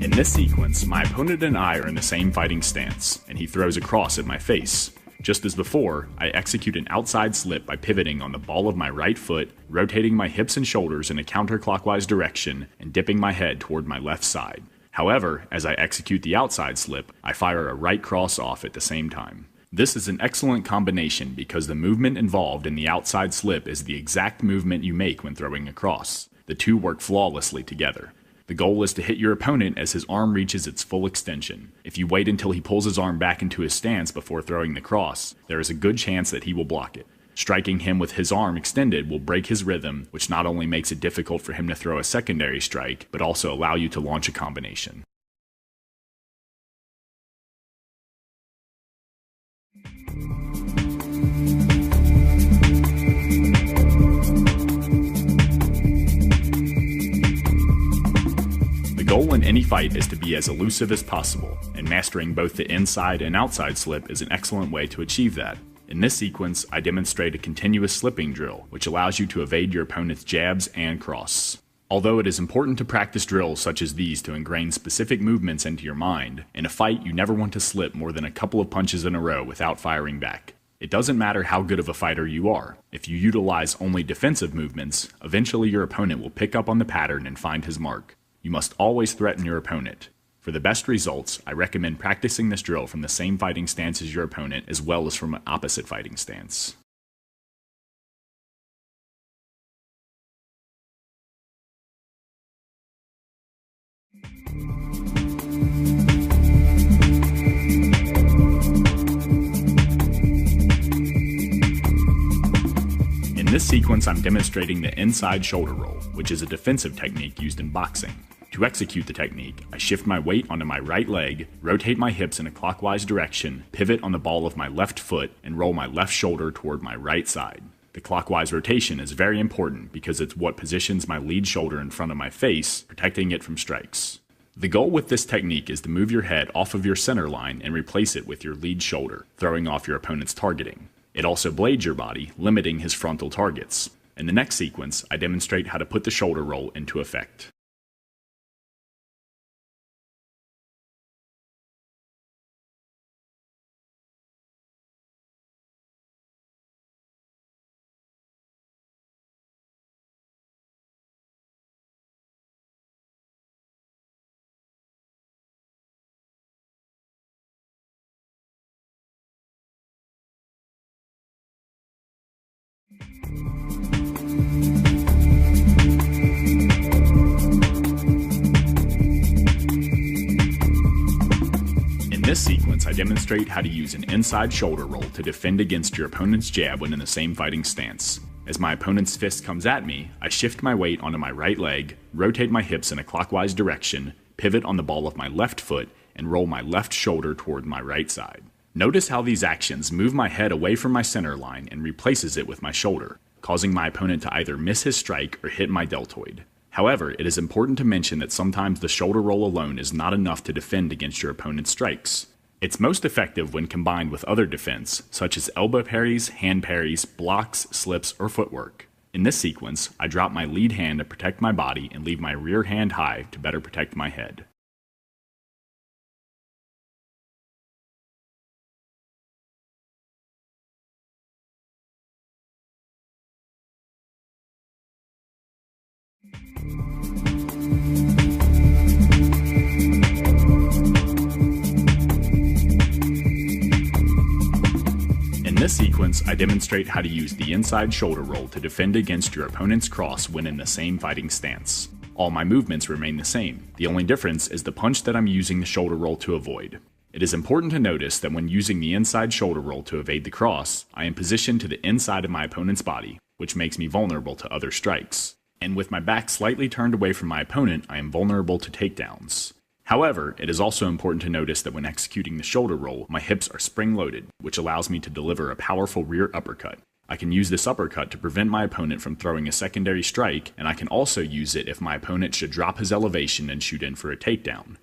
In this sequence, my opponent and I are in the same fighting stance, and he throws a cross at my face. Just as before, I execute an outside slip by pivoting on the ball of my right foot, rotating my hips and shoulders in a counterclockwise direction, and dipping my head toward my left side. However, as I execute the outside slip, I fire a right cross off at the same time. This is an excellent combination because the movement involved in the outside slip is the exact movement you make when throwing a cross. The two work flawlessly together. The goal is to hit your opponent as his arm reaches its full extension. If you wait until he pulls his arm back into his stance before throwing the cross, there is a good chance that he will block it. Striking him with his arm extended will break his rhythm, which not only makes it difficult for him to throw a secondary strike, but also allow you to launch a combination. The goal in any fight is to be as elusive as possible, and mastering both the inside and outside slip is an excellent way to achieve that. In this sequence, I demonstrate a continuous slipping drill, which allows you to evade your opponent's jabs and cross. Although it is important to practice drills such as these to ingrain specific movements into your mind, in a fight you never want to slip more than a couple of punches in a row without firing back. It doesn't matter how good of a fighter you are. If you utilize only defensive movements, eventually your opponent will pick up on the pattern and find his mark. You must always threaten your opponent. For the best results, I recommend practicing this drill from the same fighting stance as your opponent as well as from an opposite fighting stance. In this sequence, I'm demonstrating the inside shoulder roll, which is a defensive technique used in boxing. To execute the technique, I shift my weight onto my right leg, rotate my hips in a clockwise direction, pivot on the ball of my left foot, and roll my left shoulder toward my right side. The clockwise rotation is very important because it's what positions my lead shoulder in front of my face, protecting it from strikes. The goal with this technique is to move your head off of your center line and replace it with your lead shoulder, throwing off your opponent's targeting. It also blades your body, limiting his frontal targets. In the next sequence, I demonstrate how to put the shoulder roll into effect. this sequence, I demonstrate how to use an inside shoulder roll to defend against your opponent's jab when in the same fighting stance. As my opponent's fist comes at me, I shift my weight onto my right leg, rotate my hips in a clockwise direction, pivot on the ball of my left foot, and roll my left shoulder toward my right side. Notice how these actions move my head away from my center line and replaces it with my shoulder, causing my opponent to either miss his strike or hit my deltoid. However, it is important to mention that sometimes the shoulder roll alone is not enough to defend against your opponent's strikes. It's most effective when combined with other defense, such as elbow parries, hand parries, blocks, slips, or footwork. In this sequence, I drop my lead hand to protect my body and leave my rear hand high to better protect my head. In this sequence, I demonstrate how to use the inside shoulder roll to defend against your opponent's cross when in the same fighting stance. All my movements remain the same. The only difference is the punch that I'm using the shoulder roll to avoid. It is important to notice that when using the inside shoulder roll to evade the cross, I am positioned to the inside of my opponent's body, which makes me vulnerable to other strikes. And with my back slightly turned away from my opponent, I am vulnerable to takedowns. However, it is also important to notice that when executing the shoulder roll, my hips are spring-loaded, which allows me to deliver a powerful rear uppercut. I can use this uppercut to prevent my opponent from throwing a secondary strike, and I can also use it if my opponent should drop his elevation and shoot in for a takedown.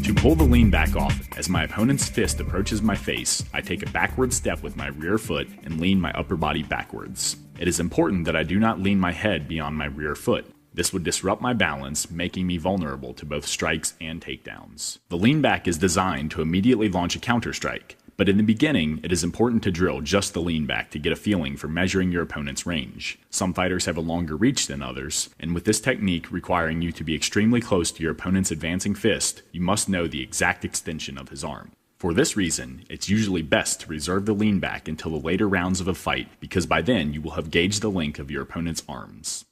To pull the lean back off, as my opponent's fist approaches my face, I take a backward step with my rear foot and lean my upper body backwards. It is important that I do not lean my head beyond my rear foot. This would disrupt my balance, making me vulnerable to both strikes and takedowns. The lean back is designed to immediately launch a counter strike, but in the beginning, it is important to drill just the lean back to get a feeling for measuring your opponent's range. Some fighters have a longer reach than others, and with this technique requiring you to be extremely close to your opponent's advancing fist, you must know the exact extension of his arm. For this reason, it's usually best to reserve the lean back until the later rounds of a fight, because by then you will have gauged the length of your opponent's arms.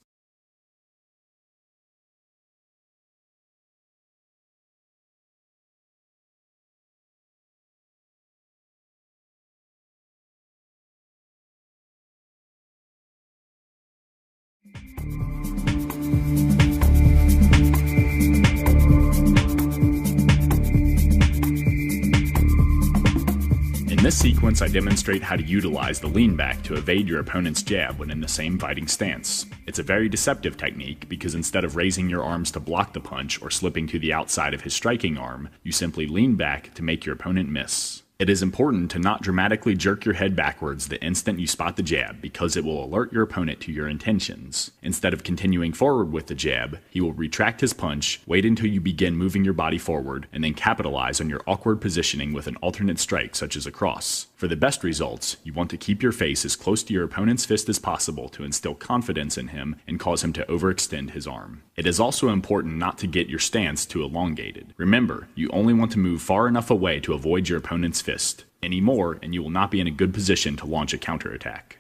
In this sequence, I demonstrate how to utilize the lean back to evade your opponent's jab when in the same fighting stance. It's a very deceptive technique because instead of raising your arms to block the punch or slipping to the outside of his striking arm, you simply lean back to make your opponent miss. It is important to not dramatically jerk your head backwards the instant you spot the jab because it will alert your opponent to your intentions. Instead of continuing forward with the jab, he will retract his punch, wait until you begin moving your body forward, and then capitalize on your awkward positioning with an alternate strike such as a cross. For the best results, you want to keep your face as close to your opponent's fist as possible to instill confidence in him and cause him to overextend his arm. It is also important not to get your stance too elongated. Remember, you only want to move far enough away to avoid your opponent's fist. Any more, and you will not be in a good position to launch a counterattack.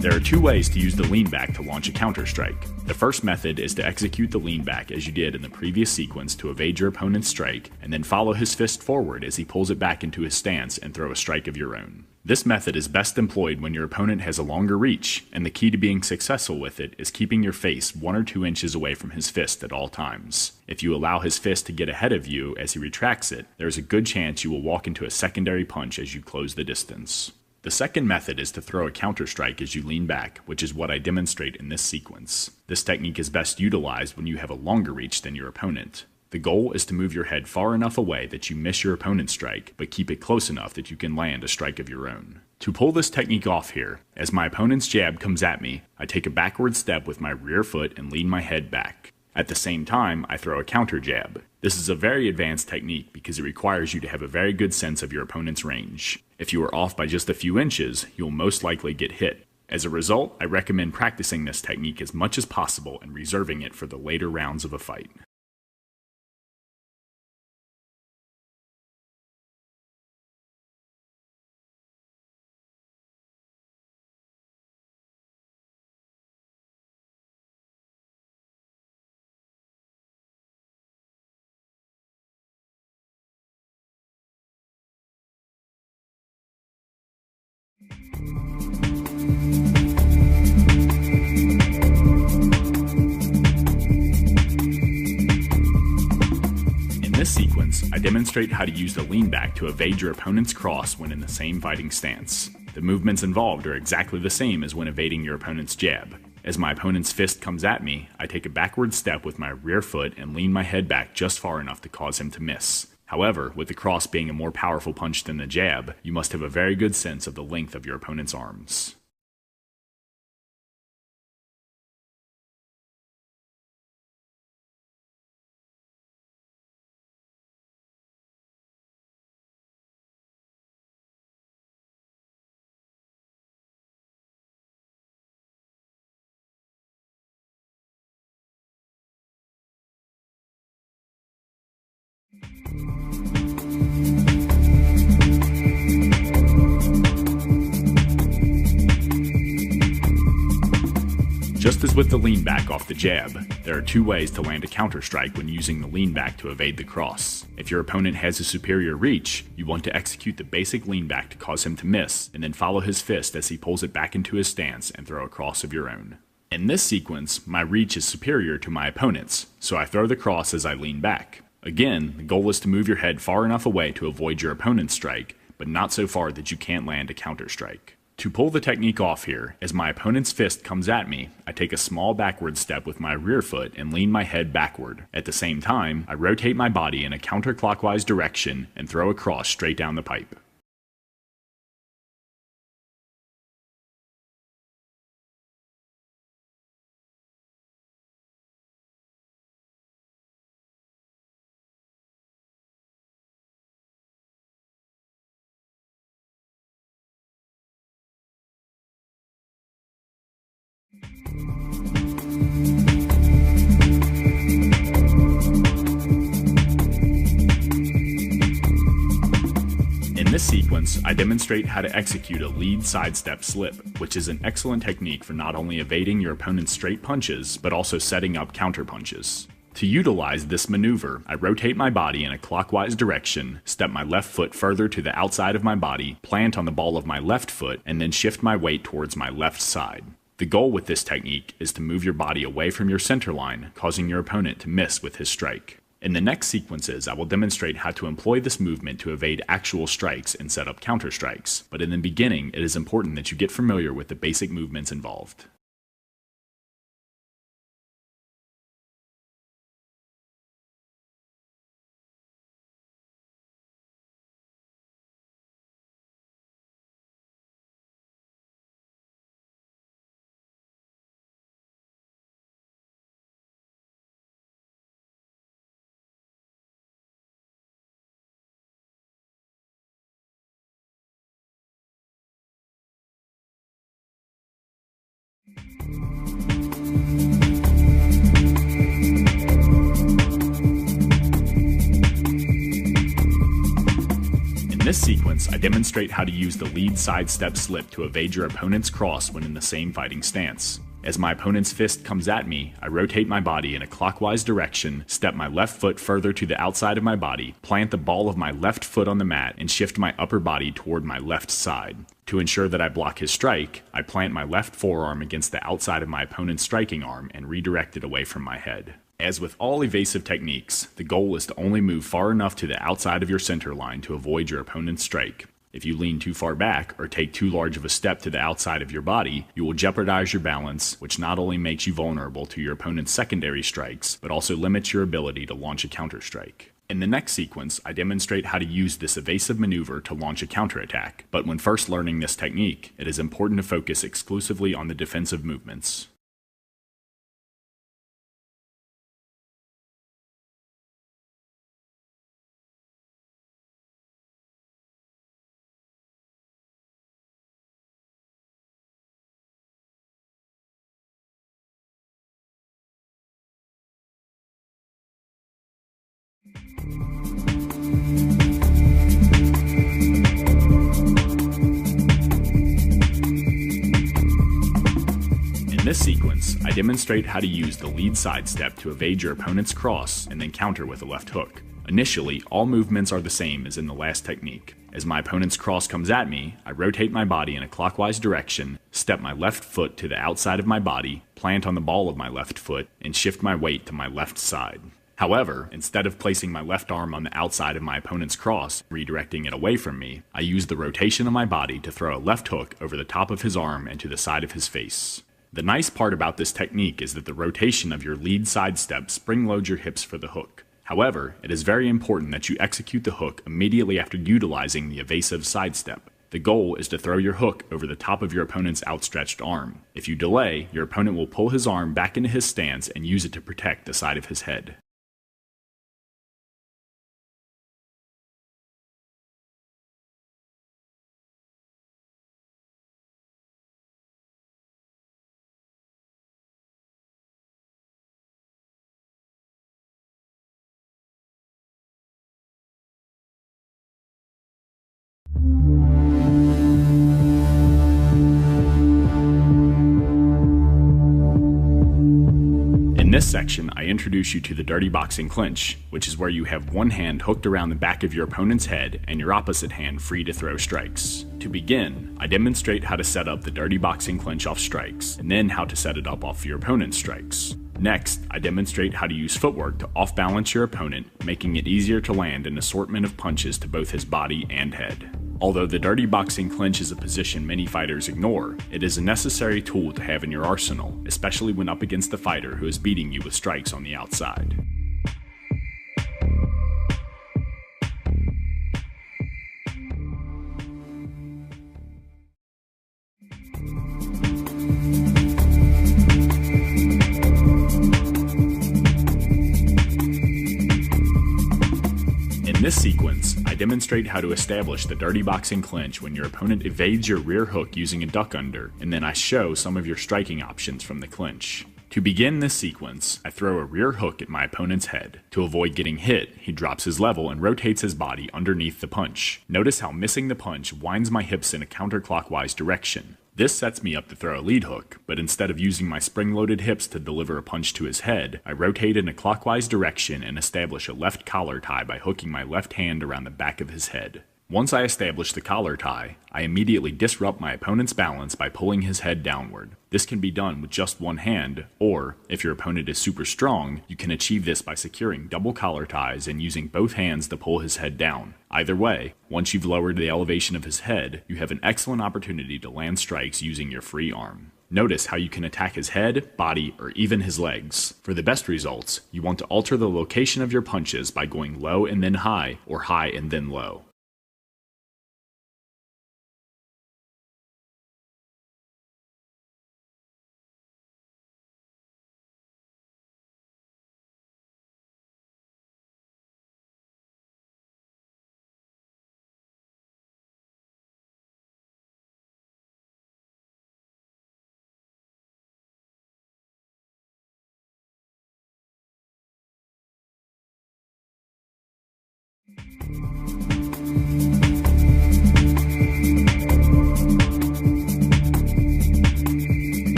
There are two ways to use the lean back to launch a counter strike. The first method is to execute the lean back as you did in the previous sequence to evade your opponent's strike, and then follow his fist forward as he pulls it back into his stance and throw a strike of your own. This method is best employed when your opponent has a longer reach, and the key to being successful with it is keeping your face 1 or 2 inches away from his fist at all times. If you allow his fist to get ahead of you as he retracts it, there is a good chance you will walk into a secondary punch as you close the distance. The The second method is to throw a counter strike as you lean back, which is what I demonstrate in this sequence. This technique is best utilized when you have a longer reach than your opponent. The goal is to move your head far enough away that you miss your opponent's strike, but keep it close enough that you can land a strike of your own. To pull this technique off here, as my opponent's jab comes at me, I take a backward step with my rear foot and lean my head back. At the same time, I throw a counter jab. This is a very advanced technique because it requires you to have a very good sense of your opponent's range. If you are off by just a few inches, you'll most likely get hit. As a result, I recommend practicing this technique as much as possible and reserving it for the later rounds of a fight. In this sequence, I demonstrate how to use the lean back to evade your opponent's cross when in the same fighting stance. The movements involved are exactly the same as when evading your opponent's jab. As my opponent's fist comes at me, I take a backward step with my rear foot and lean my head back just far enough to cause him to miss. However, with the cross being a more powerful punch than the jab, you must have a very good sense of the length of your opponent's arms. Just as with the lean back off the jab, there are two ways to land a counter strike when using the lean back to evade the cross. If your opponent has a superior reach, you want to execute the basic lean back to cause him to miss, and then follow his fist as he pulls it back into his stance and throw a cross of your own. In this sequence, my reach is superior to my opponent's, so I throw the cross as I lean back. Again, the goal is to move your head far enough away to avoid your opponent's strike, but not so far that you can't land a counter strike. To pull the technique off here, as my opponent's fist comes at me, I take a small backward step with my rear foot and lean my head backward. At the same time, I rotate my body in a counterclockwise direction and throw a cross straight down the pipe. In this sequence, I demonstrate how to execute a lead sidestep slip, which is an excellent technique for not only evading your opponent's straight punches, but also setting up counter punches. To utilize this maneuver, I rotate my body in a clockwise direction, step my left foot further to the outside of my body, plant on the ball of my left foot, and then shift my weight towards my left side. The goal with this technique is to move your body away from your center line, causing your opponent to miss with his strike. In the next sequences, I will demonstrate how to employ this movement to evade actual strikes and set up counter strikes, but in the beginning, it is important that you get familiar with the basic movements involved. In this sequence, I demonstrate how to use the lead sidestep slip to evade your opponent's cross when in the same fighting stance. As my opponent's fist comes at me, I rotate my body in a clockwise direction, step my left foot further to the outside of my body, plant the ball of my left foot on the mat, and shift my upper body toward my left side. To ensure that I block his strike, I plant my left forearm against the outside of my opponent's striking arm and redirect it away from my head. As with all evasive techniques, the goal is to only move far enough to the outside of your center line to avoid your opponent's strike. If you lean too far back or take too large of a step to the outside of your body, you will jeopardize your balance, which not only makes you vulnerable to your opponent's secondary strikes, but also limits your ability to launch a counter-strike. In the next sequence, I demonstrate how to use this evasive maneuver to launch a counterattack, but when first learning this technique, it is important to focus exclusively on the defensive movements. In this sequence, I demonstrate how to use the lead sidestep to evade your opponent's cross and then counter with a left hook. Initially, all movements are the same as in the last technique. As my opponent's cross comes at me, I rotate my body in a clockwise direction, step my left foot to the outside of my body, plant on the ball of my left foot, and shift my weight to my left side. However, instead of placing my left arm on the outside of my opponent's cross, redirecting it away from me, I use the rotation of my body to throw a left hook over the top of his arm and to the side of his face. The nice part about this technique is that the rotation of your lead sidestep spring-loads your hips for the hook. However, it is very important that you execute the hook immediately after utilizing the evasive sidestep. The goal is to throw your hook over the top of your opponent's outstretched arm. If you delay, your opponent will pull his arm back into his stance and use it to protect the side of his head. In this section, I introduce you to the dirty boxing clinch, which is where you have one hand hooked around the back of your opponent's head and your opposite hand free to throw strikes. To begin, I demonstrate how to set up the dirty boxing clinch off strikes, and then how to set it up off your opponent's strikes. Next, I demonstrate how to use footwork to off-balance your opponent, making it easier to land an assortment of punches to both his body and head. Although the dirty boxing clinch is a position many fighters ignore, it is a necessary tool to have in your arsenal, especially when up against the fighter who is beating you with strikes on the outside. In this sequence, I demonstrate how to establish the dirty boxing clinch when your opponent evades your rear hook using a duck under, and then I show some of your striking options from the clinch. To begin this sequence, I throw a rear hook at my opponent's head. To avoid getting hit, he drops his level and rotates his body underneath the punch. Notice how missing the punch winds my hips in a counterclockwise direction. This sets me up to throw a lead hook, but instead of using my spring-loaded hips to deliver a punch to his head, I rotate in a clockwise direction and establish a left collar tie by hooking my left hand around the back of his head. Once I establish the collar tie, I immediately disrupt my opponent's balance by pulling his head downward. This can be done with just one hand, or, if your opponent is super strong, you can achieve this by securing double collar ties and using both hands to pull his head down. Either way, once you've lowered the elevation of his head, you have an excellent opportunity to land strikes using your free arm. Notice how you can attack his head, body, or even his legs. For the best results, you want to alter the location of your punches by going low and then high, or high and then low.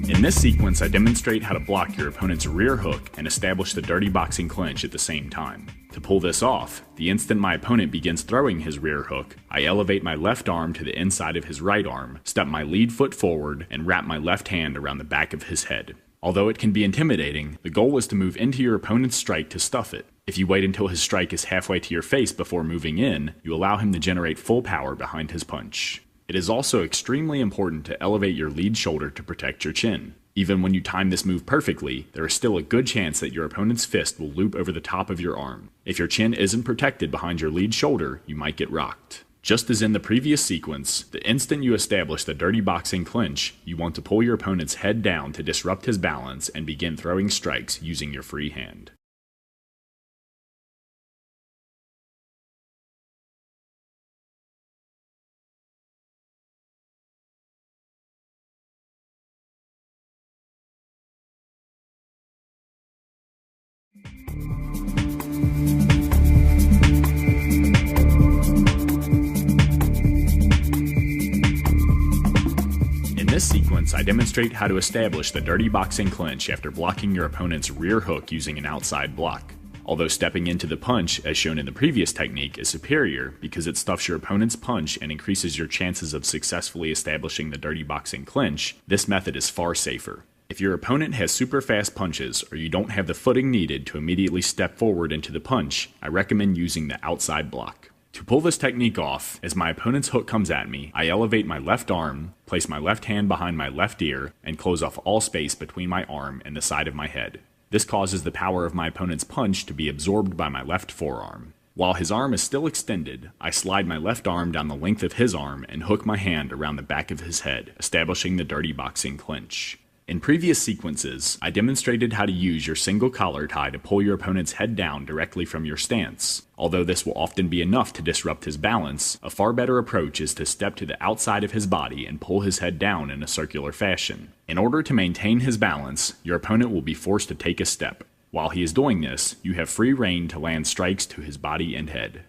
In this sequence, I demonstrate how to block your opponent's rear hook and establish the dirty boxing clinch at the same time. To pull this off, the instant my opponent begins throwing his rear hook, I elevate my left arm to the inside of his right arm, step my lead foot forward, and wrap my left hand around the back of his head. Although it can be intimidating, the goal is to move into your opponent's strike to stuff it. If you wait until his strike is halfway to your face before moving in, you allow him to generate full power behind his punch. It is also extremely important to elevate your lead shoulder to protect your chin. Even when you time this move perfectly, there is still a good chance that your opponent's fist will loop over the top of your arm. If your chin isn't protected behind your lead shoulder, you might get rocked. Just as in the previous sequence, the instant you establish the dirty boxing clinch, you want to pull your opponent's head down to disrupt his balance and begin throwing strikes using your free hand. In this sequence, I demonstrate how to establish the dirty boxing clinch after blocking your opponent's rear hook using an outside block. Although stepping into the punch, as shown in the previous technique, is superior because it stuffs your opponent's punch and increases your chances of successfully establishing the dirty boxing clinch, this method is far safer. If your opponent has super fast punches or you don't have the footing needed to immediately step forward into the punch, I recommend using the outside block. To pull this technique off, as my opponent's hook comes at me, I elevate my left arm, place my left hand behind my left ear, and close off all space between my arm and the side of my head. This causes the power of my opponent's punch to be absorbed by my left forearm. While his arm is still extended, I slide my left arm down the length of his arm and hook my hand around the back of his head, establishing the dirty boxing clinch. In previous sequences, I demonstrated how to use your single collar tie to pull your opponent's head down directly from your stance. Although this will often be enough to disrupt his balance, a far better approach is to step to the outside of his body and pull his head down in a circular fashion. In order to maintain his balance, your opponent will be forced to take a step. While he is doing this, you have free rein to land strikes to his body and head.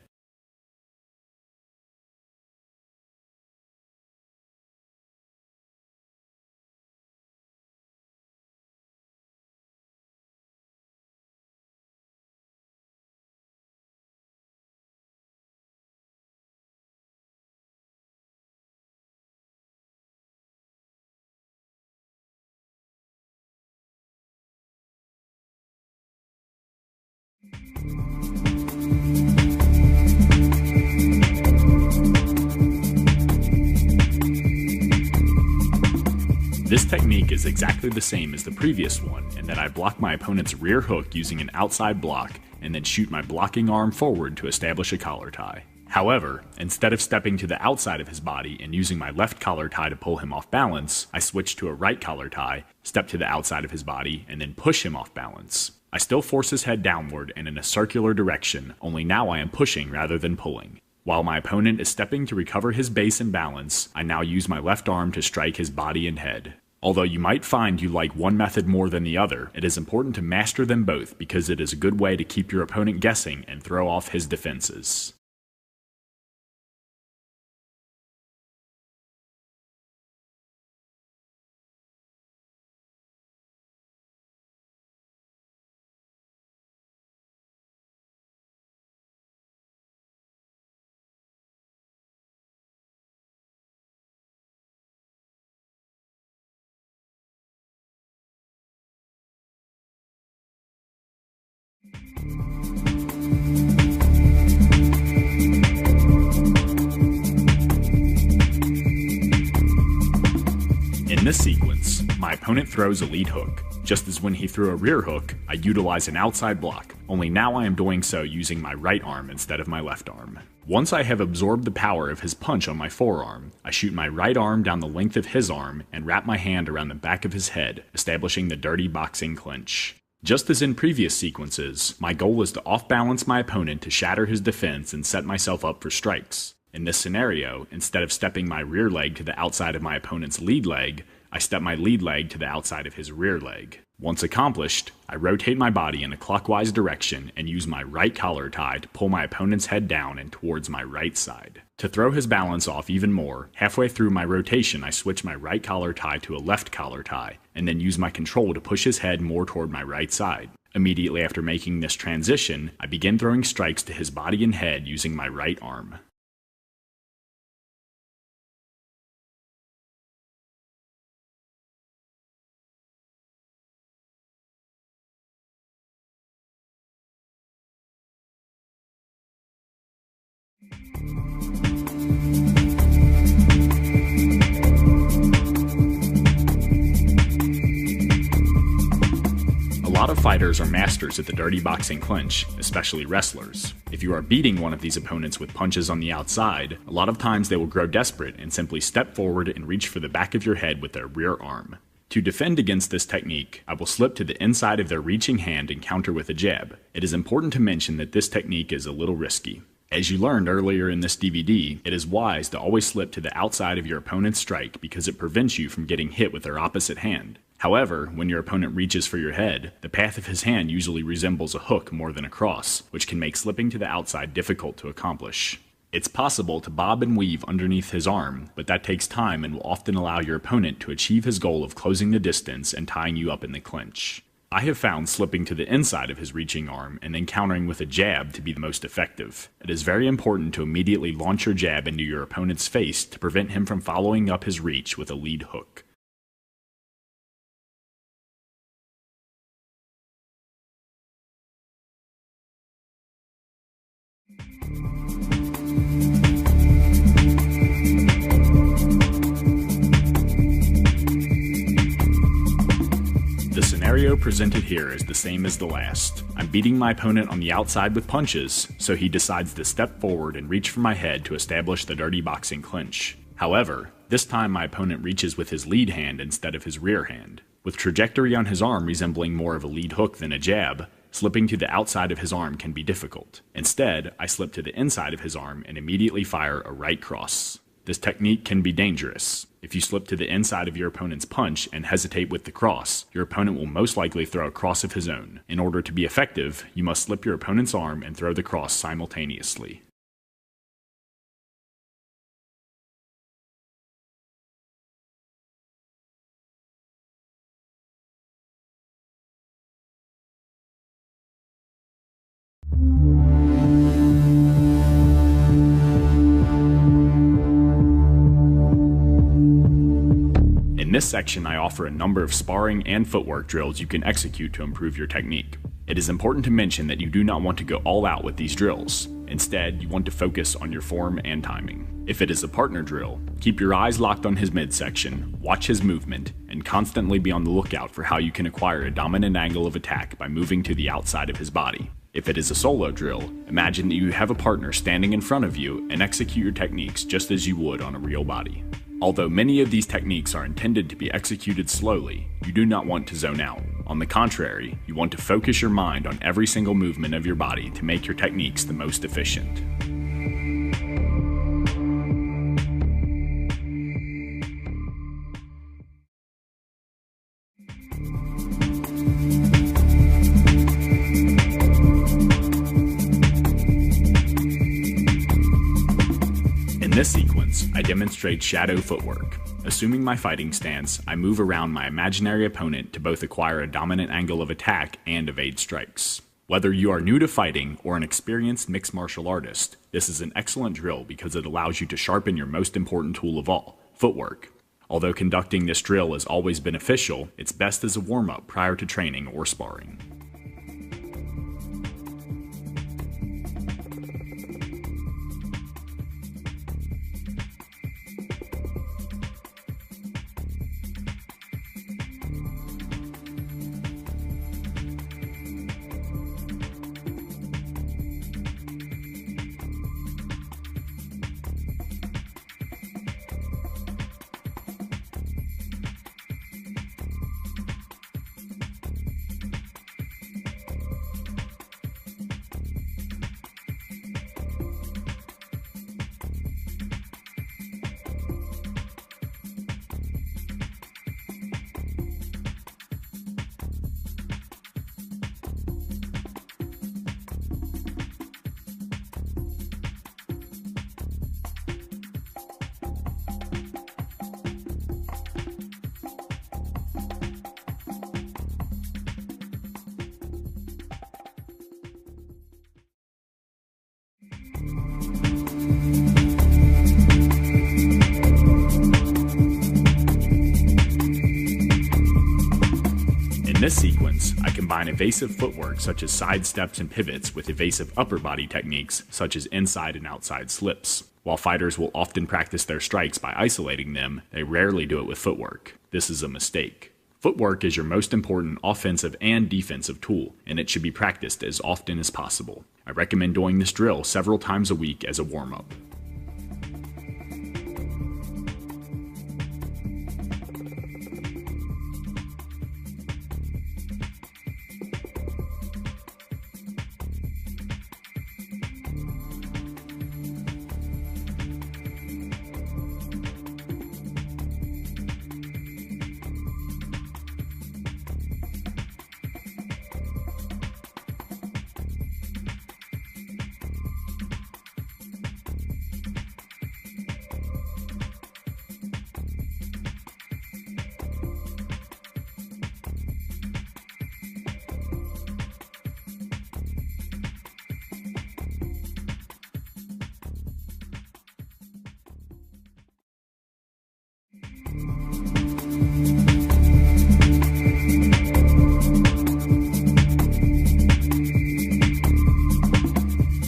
This technique is exactly the same as the previous one in that I block my opponent's rear hook using an outside block and then shoot my blocking arm forward to establish a collar tie. However, instead of stepping to the outside of his body and using my left collar tie to pull him off balance, I switch to a right collar tie, step to the outside of his body, and then push him off balance. I still force his head downward and in a circular direction, only now I am pushing rather than pulling. While my opponent is stepping to recover his base and balance, I now use my left arm to strike his body and head. Although you might find you like one method more than the other, it is important to master them both because it is a good way to keep your opponent guessing and throw off his defenses. In this sequence, my opponent throws a lead hook. Just as when he threw a rear hook, I utilize an outside block, only now I am doing so using my right arm instead of my left arm. Once I have absorbed the power of his punch on my forearm, I shoot my right arm down the length of his arm and wrap my hand around the back of his head, establishing the dirty boxing clinch. Just as in previous sequences, my goal is to off-balance my opponent to shatter his defense and set myself up for strikes. In this scenario, instead of stepping my rear leg to the outside of my opponent's lead leg, I step my lead leg to the outside of his rear leg. Once accomplished, I rotate my body in a clockwise direction and use my right collar tie to pull my opponent's head down and towards my right side. To throw his balance off even more, halfway through my rotation I switch my right collar tie to a left collar tie, and then use my control to push his head more toward my right side. Immediately after making this transition, I begin throwing strikes to his body and head using my right arm. A lot of fighters are masters at the dirty boxing clinch, especially wrestlers. If you are beating one of these opponents with punches on the outside, a lot of times they will grow desperate and simply step forward and reach for the back of your head with their rear arm. To defend against this technique, I will slip to the inside of their reaching hand and counter with a jab. It is important to mention that this technique is a little risky. As you learned earlier in this DVD, it is wise to always slip to the outside of your opponent's strike because it prevents you from getting hit with their opposite hand. However, when your opponent reaches for your head, the path of his hand usually resembles a hook more than a cross, which can make slipping to the outside difficult to accomplish. It's possible to bob and weave underneath his arm, but that takes time and will often allow your opponent to achieve his goal of closing the distance and tying you up in the clinch. I have found slipping to the inside of his reaching arm and then countering with a jab to be the most effective. It is very important to immediately launch your jab into your opponent's face to prevent him from following up his reach with a lead hook. The scenario presented here is the same as the last. I'm beating my opponent on the outside with punches, so he decides to step forward and reach for my head to establish the dirty boxing clinch. However, this time my opponent reaches with his lead hand instead of his rear hand. With trajectory on his arm resembling more of a lead hook than a jab, slipping to the outside of his arm can be difficult. Instead, I slip to the inside of his arm and immediately fire a right cross. This technique can be dangerous. If you slip to the inside of your opponent's punch and hesitate with the cross, your opponent will most likely throw a cross of his own. In order to be effective, you must slip your opponent's arm and throw the cross simultaneously. In this section, I offer a number of sparring and footwork drills you can execute to improve your technique. It is important to mention that you do not want to go all out with these drills. Instead, you want to focus on your form and timing. If it is a partner drill, keep your eyes locked on his midsection, watch his movement, and constantly be on the lookout for how you can acquire a dominant angle of attack by moving to the outside of his body. If it is a solo drill, imagine that you have a partner standing in front of you and execute your techniques just as you would on a real body. Although many of these techniques are intended to be executed slowly, you do not want to zone out. On the contrary, you want to focus your mind on every single movement of your body to make your techniques the most efficient. In this sequence, I demonstrate shadow footwork. Assuming my fighting stance, I move around my imaginary opponent to both acquire a dominant angle of attack and evade strikes. Whether you are new to fighting or an experienced mixed martial artist, this is an excellent drill because it allows you to sharpen your most important tool of all, footwork. Although conducting this drill is always beneficial, it's best as a warm-up prior to training or sparring. this sequence, I combine evasive footwork such as side steps and pivots with evasive upper body techniques such as inside and outside slips. While fighters will often practice their strikes by isolating them, they rarely do it with footwork. This is a mistake. Footwork is your most important offensive and defensive tool, and it should be practiced as often as possible. I recommend doing this drill several times a week as a warm-up.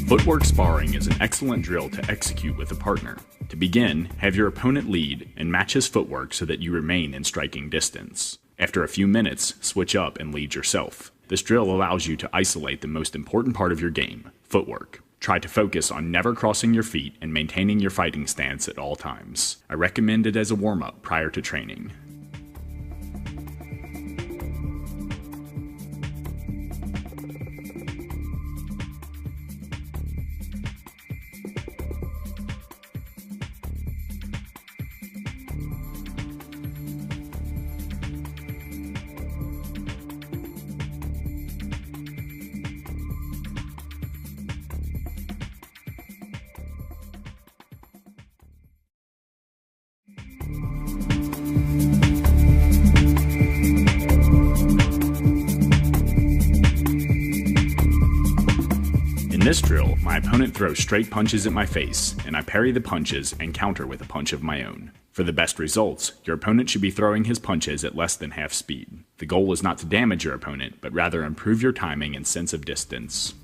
Footwork sparring is an excellent drill to execute with a partner. To begin, have your opponent lead and match his footwork so that you remain in striking distance. After a few minutes, switch up and lead yourself. This drill allows you to isolate the most important part of your game, footwork. Try to focus on never crossing your feet and maintaining your fighting stance at all times. I recommend it as a warm-up prior to training. In this drill, my opponent throws straight punches at my face, and I parry the punches and counter with a punch of my own. For the best results, your opponent should be throwing his punches at less than half speed. The goal is not to damage your opponent, but rather improve your timing and sense of distance.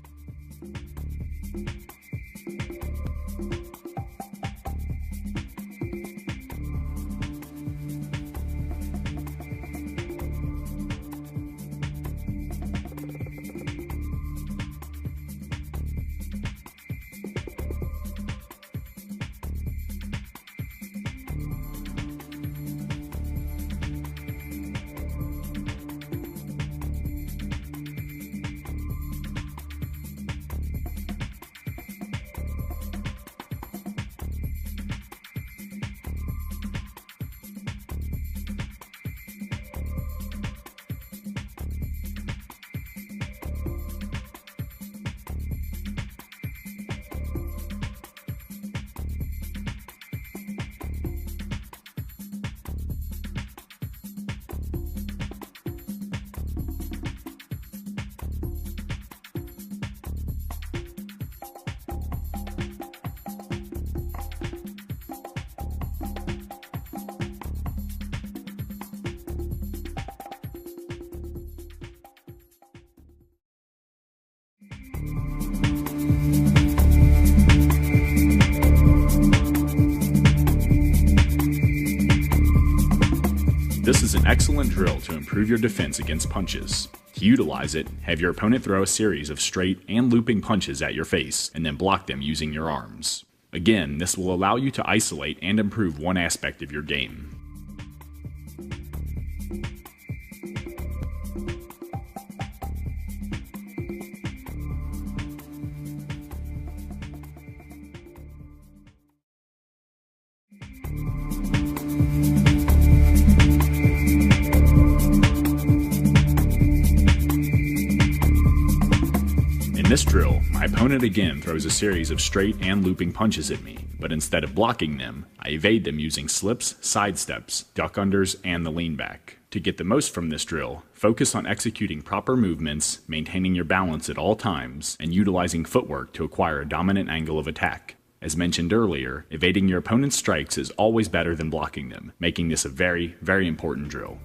This is an excellent drill to improve your defense against punches. To utilize it, have your opponent throw a series of straight and looping punches at your face, and then block them using your arms. Again, this will allow you to isolate and improve one aspect of your game. In this drill, my opponent again throws a series of straight and looping punches at me, but instead of blocking them, I evade them using slips, side steps, duck unders, and the lean back. To get the most from this drill, focus on executing proper movements, maintaining your balance at all times, and utilizing footwork to acquire a dominant angle of attack. As mentioned earlier, evading your opponent's strikes is always better than blocking them, making this a very, very important drill.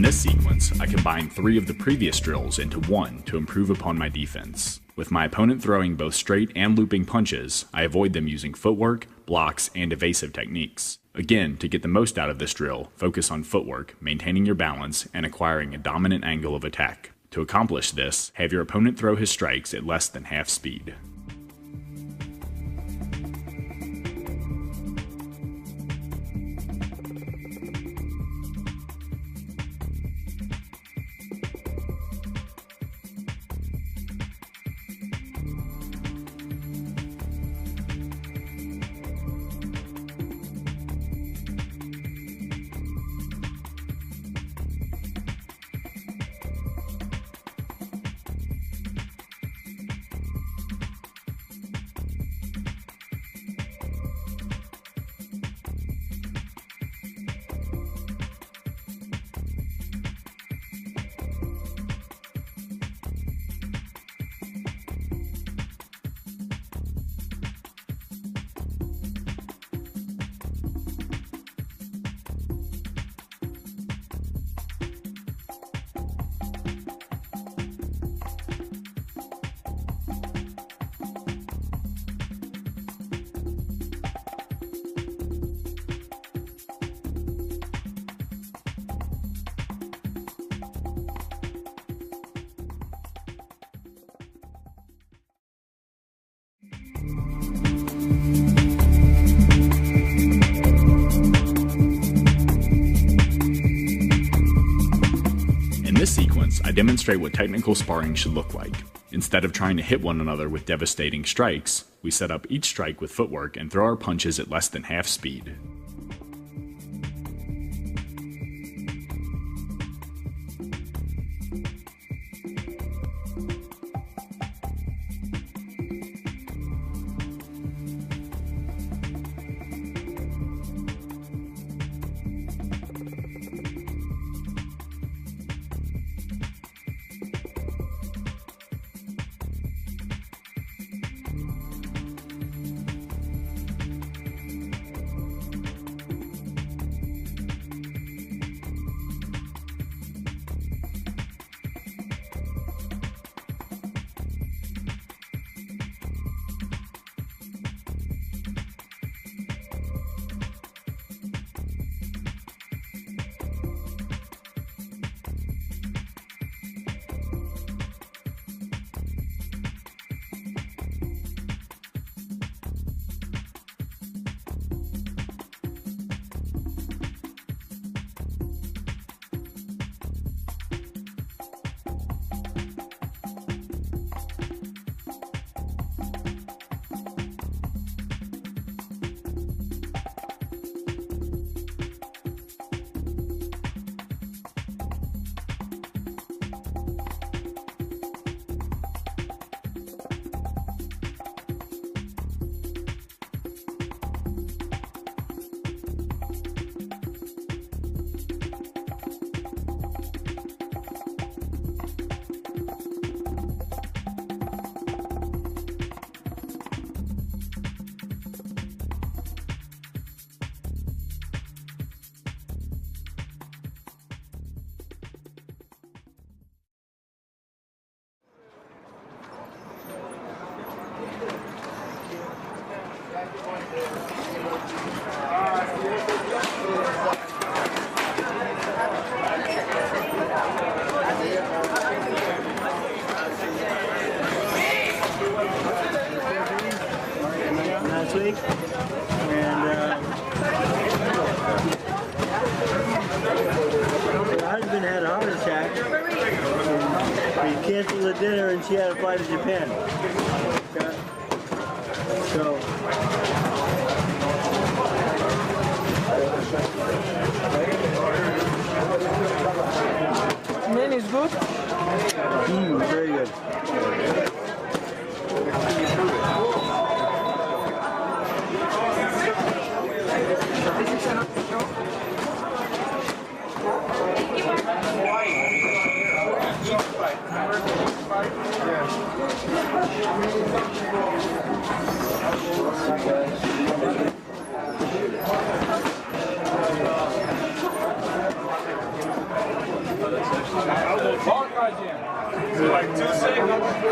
In this sequence, I combine 3 of the previous drills into one to improve upon my defense. With my opponent throwing both straight and looping punches, I avoid them using footwork, blocks, and evasive techniques. Again, to get the most out of this drill, focus on footwork, maintaining your balance, and acquiring a dominant angle of attack. To accomplish this, have your opponent throw his strikes at less than half speed. In this sequence, I demonstrate what technical sparring should look like. Instead of trying to hit one another with devastating strikes, we set up each strike with footwork and throw our punches at less than half speed. Last week, and her husband had a heart attack. We canceled the dinner, and she had to fly to Japan. Okay. So. Man is good. Very good. Like 2 seconds.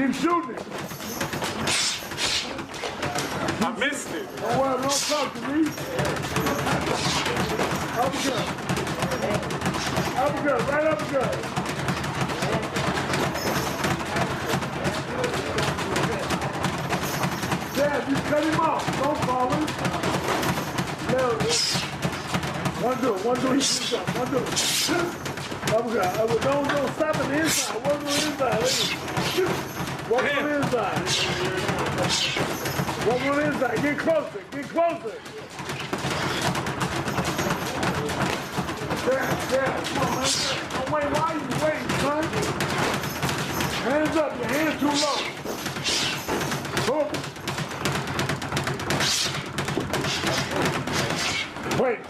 Keep shooting it. I missed it. Don't worry, don't talk to me. Uppercut. Uppercut, right uppercut. Dad, you cut him off. Don't fall him. One do it, he's up. One do it. Uppercut. Don't stop at the inside. Work on the inside. Work on the inside. Work on the inside. Get closer. Get closer. Yeah. Come on, man. Don't wait. Why are you waiting, son? Hands up. Your hands too low. Boom. Wait.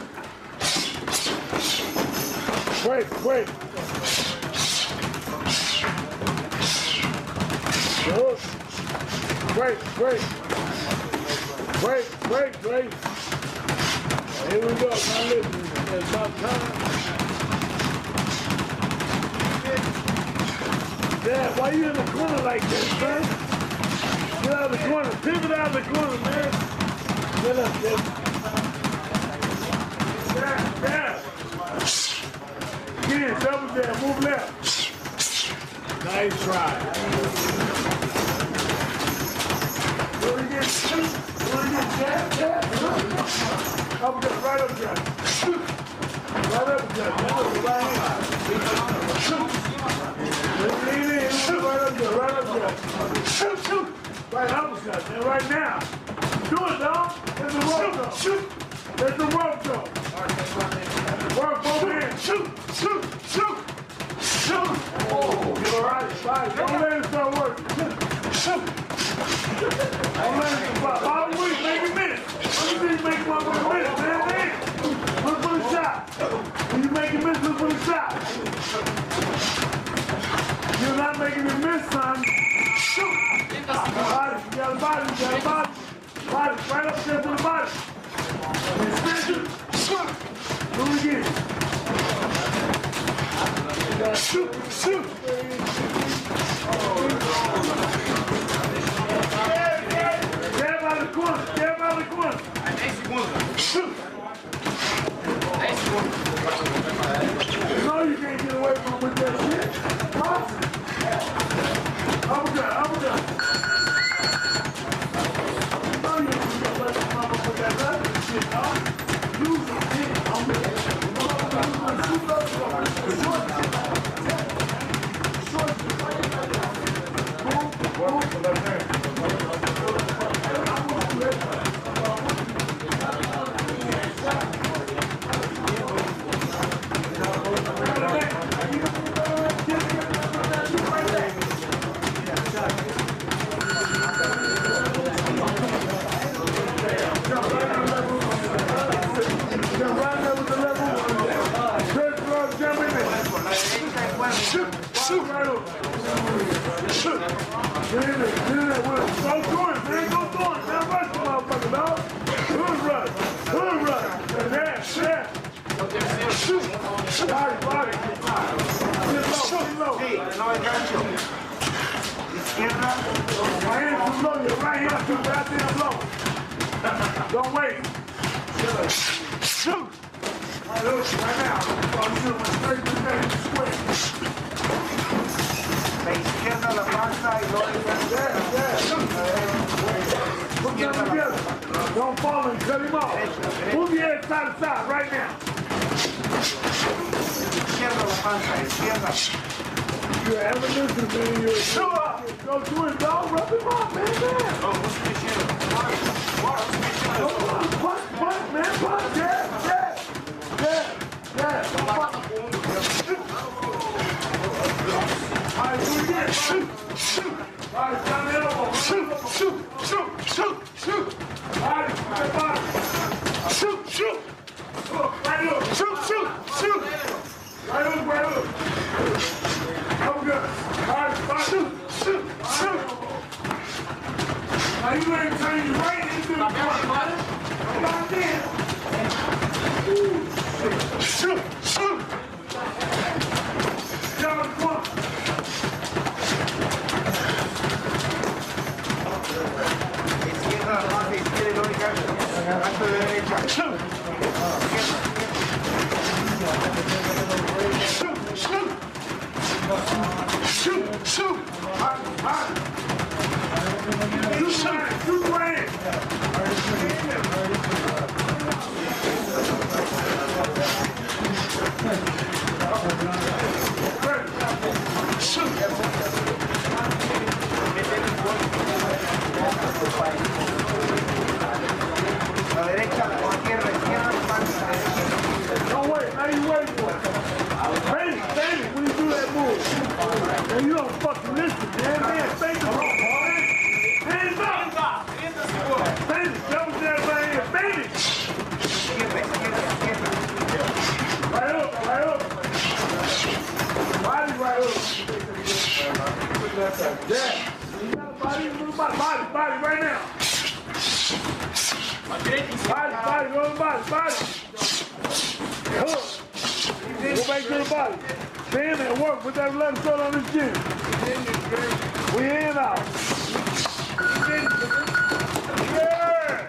Wait. Good. Wait. Here we go. Now listen. It's about time. Dad, why you in the corner like this, son? Get out of the corner. Pivot out of the corner, man. Get up, Dad. Again, double jab, move left. Nice try. Wanna get jab? Uppercut, right uppercut. Right uppercut, right hand. Lean in, right uppercut. Right uppercut, man, right now. Do it, dog. There's the rope, though. There's the rope, though. Work both hands. Shoot. Oh, all right. Don't let it start working. Shoot. Don't let it start. All the way, make a minute. Let me see you make one for a minute, man. Look for the shot. When you make a miss, look for the shot. You're not making a miss, son. Shoot. Body. You got a body. Body. Right up there to the body. Extension. Do it again. Shoot. Jab out of the corner. Shoot. No, you can't get away from him with that shit. Uppercut. No, you ain't gonna let him come up with that other shit, dog. Use it. Don't wait. Shoot. Right now. Straight to the neck. Square. La izquierda, la panza y luego Put them together. Don't fall and cut him off. Move your head side to side right now. izquierda, la panza, izquierda. You're evidence of being your show up. Go to it, dog. Rub him off, man. Punch, man. Punch. Yeah. All right, do it again. Shoot. All right, down the elbow. Shoot. All right, body. Shoot. Right hook. Shoot. Right hook. I'm good. All right, shoot. Now you ain't turn you right into the front, man. Come on in. Shoot. Down the front. Shoot! You shoot! You playing! Shoot! La derecha, la izquierda, Don't wait, now you wait for it. Baby, when you do that move. Man, you don't fucking listen, man. Man, thank you. Hands up! Baby, double jab right here, baby! Right up. Body right up. Yeah. You got a body, body right now. Body, go to the body. Hook. Go back to the body. Stand and work with that left foot on this chin. We in out. Yeah.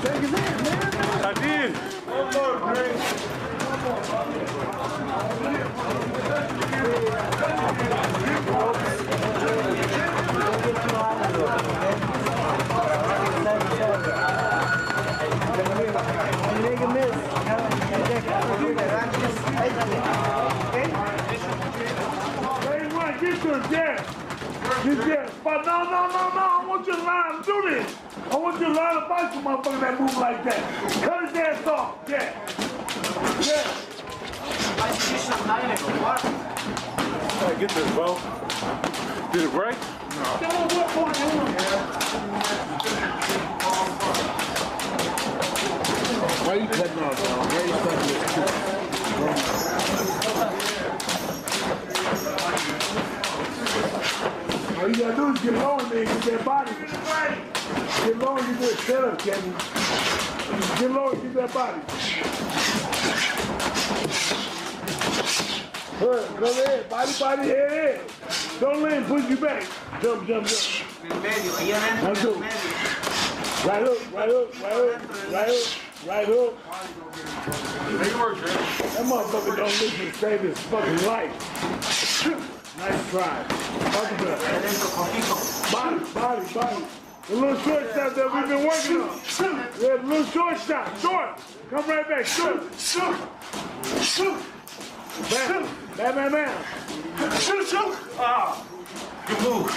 Take it in, man. I did. One more, Greg. Make a miss. Get to his jab. But no. I want you to line up. Do this. I want you to line up fight some motherfucker that move like that. Cut his ass off. Yeah. Hey, get this, bro. Did it break? Why are you cutting off, bro? Why are you cutting this? All you gotta do is get low and then get that body. Get low and get that setup, Kevin. Get low and get that body. Go ahead, body, head. Don't let him push you back. Jump. en medio, ahí adentro, en medio. Right hook. Make it work, Jay. That motherfucker don't listen to save his fucking life. Nice try. Body. The little short shot that we've been working on. Yeah, the little short shot. Short. Come right back. Short. Bam. Shoot. Ah. Good move.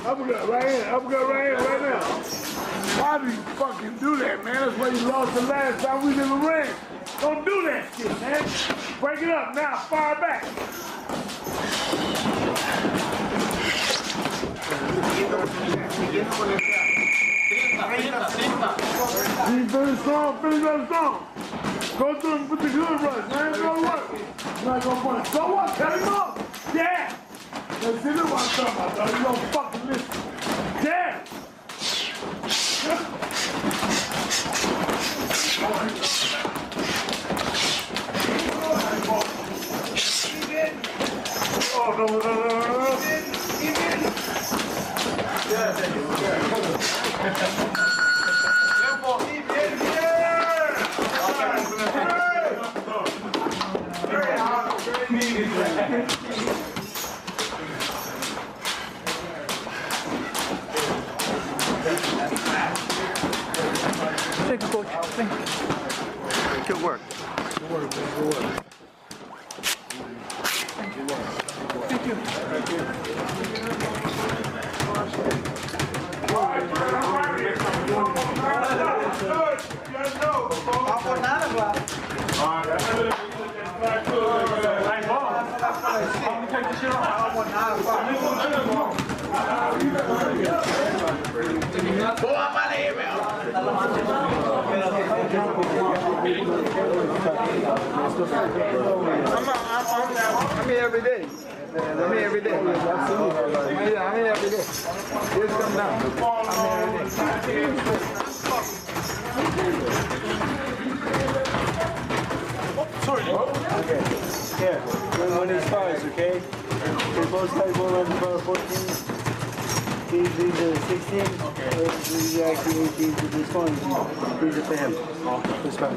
Uppercut right now. Why do you fucking do that, man? That's why you lost the last time we was in the ring. Don't do that shit, man. Break it up now, fire back. You finish strong. Go through and put the good rush, man. Go work. You're not gonna punch. Go what? Cut him up. Yeah. Let's see what I'm talking about, though. You don't fucking listen. Yeah. Oh, no. Thank you, coach. Thank you. Good work. Thank you. I'm here every day. I'm here every day. Yeah, I'm here every day. Just come down. I'm here every day. Sorry. Okay. Here. When he starts, okay? Okay, both sides go around the 14. These are the 16s. Okay. These are actually 18s. This one, these are for him. This one.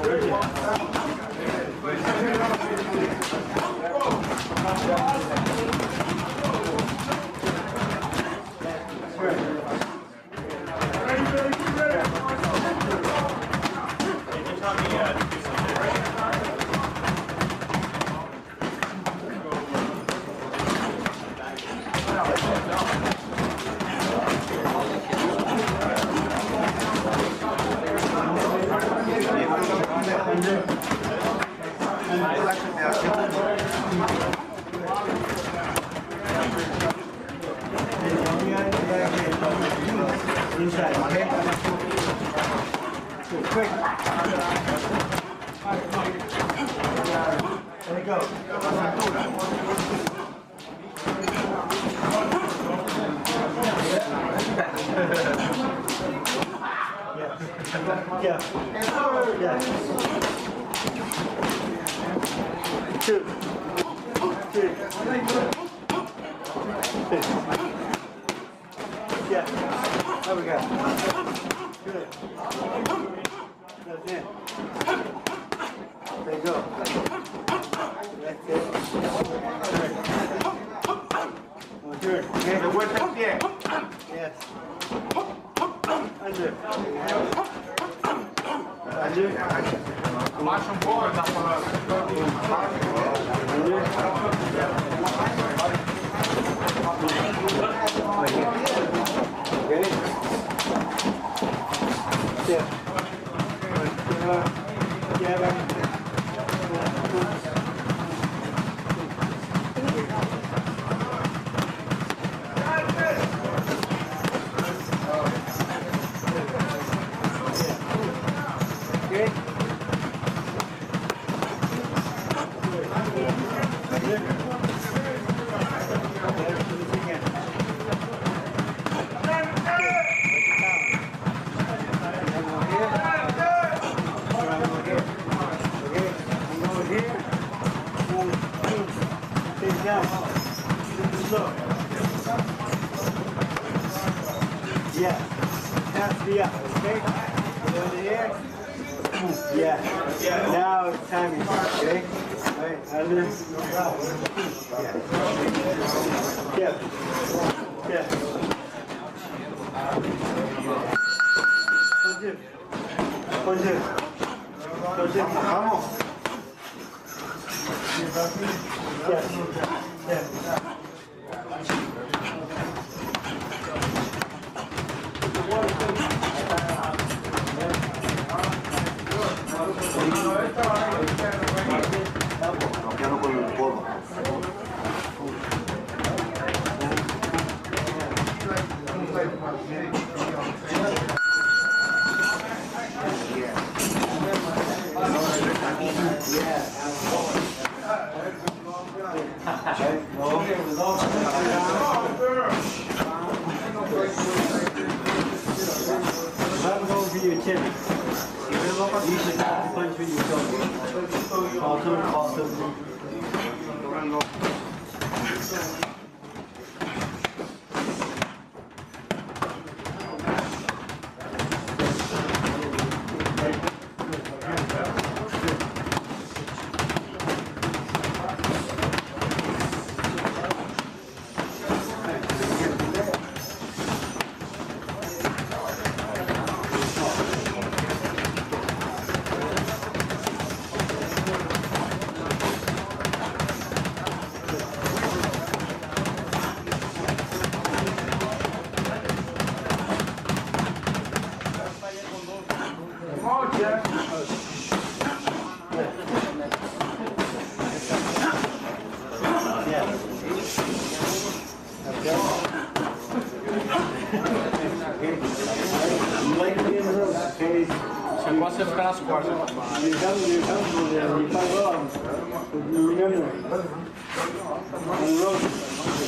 Silva. Inside, okay? Quick. There you go. Yeah. Yeah. Two. Three. Yeah. There we go. Good. That's it. There you go. That's it. Good. Okay. Yes. Under. Under. Baixa pouco, tá falando. Under. Okay. Yeah. Yeah, back. Okay. Yeah, that's the up, okay? Over here. Yeah. Now it's timing, okay? Right, under. Yeah. Yeah. Yeah. Conjure. Vamos. Yeah. Yeah. Cambiando con el polvo. Let him go over your chin. Usually punch with your shoulder. Also. Você gosta de ficar nas costas. You come, you faz well. Remember, on the road,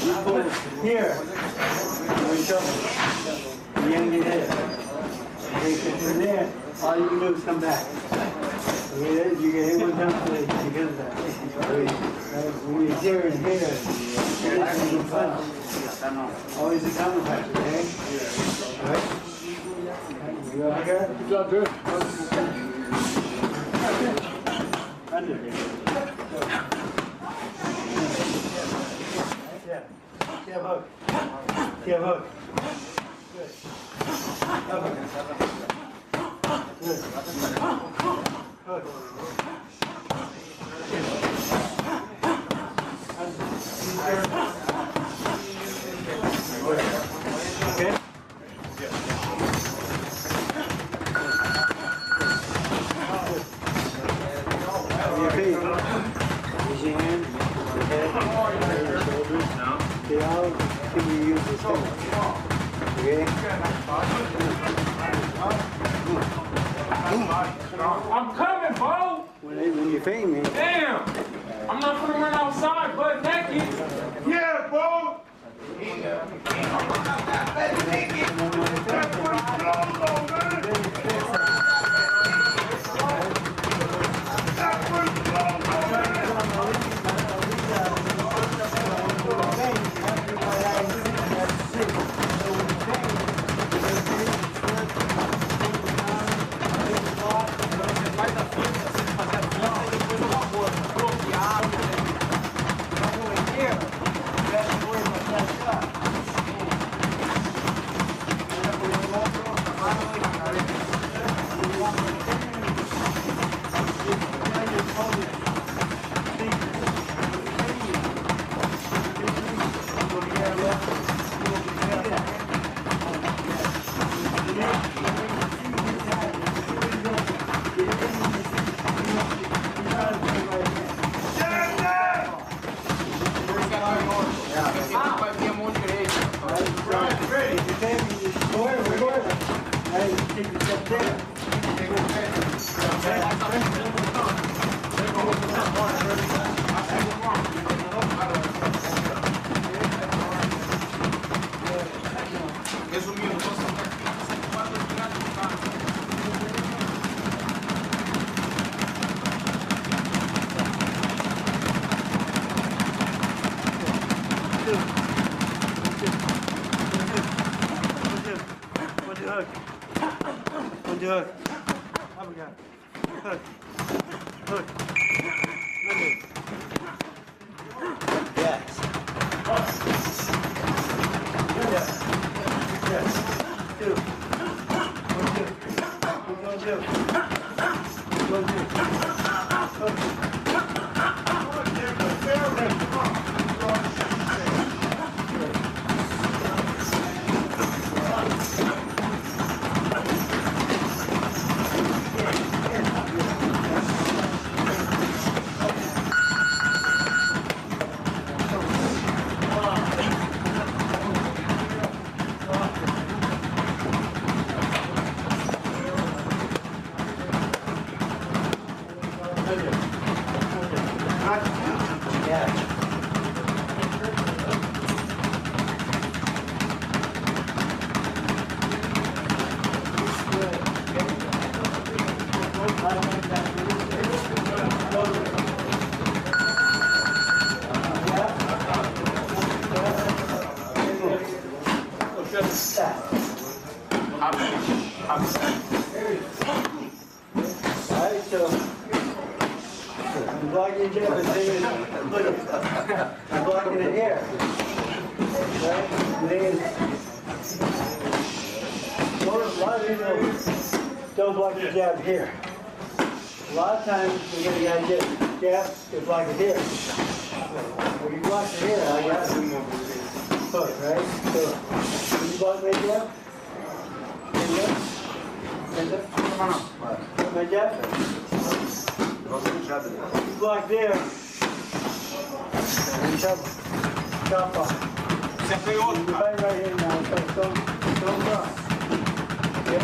you pull here, when you trouble, you yank your head. Okay, so from there, all you can do is come back. Okay, you get hit one time because of that. When you're here and here, you can punch. Always a counter punch, okay? Right? You over here? Good job, dude. Under. Yeah. Jab hook. Jab hook. Good. Up hook. Good. Hook. Okay? Your feet. Use your hand, your head, your shoulders. They all can be used as things. Okay? I'm coming, Bo! When you feint me, Damn! I'm not gonna run outside butt naked. Yeah, bro. That's what it's closed on, man. That's what it's closed on, man. Hook. Uppercut. Hook. Hook. Under. Yes. Yes. Yes. Two. 1, 2. 1, 2. 1, 2. Hook. Alright, so I'm blocking jab and saying, look, I'm blocking it here. Right? And then, a lot of people don't block the jab here. A lot of times we get a guy jab to block it here. When you block it here, I got hook, right? So when you block my jab, my jab. You block there. And chop off. You fight right here now, so don't cross. Okay?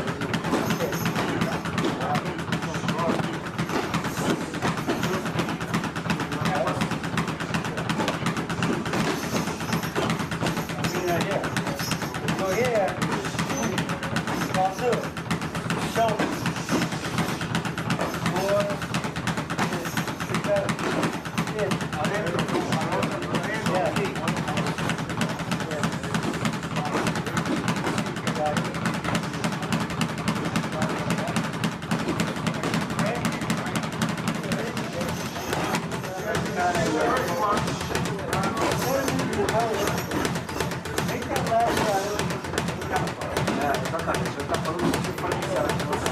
sua cabeça. Ele tá falando que você pode iniciar aqui. Você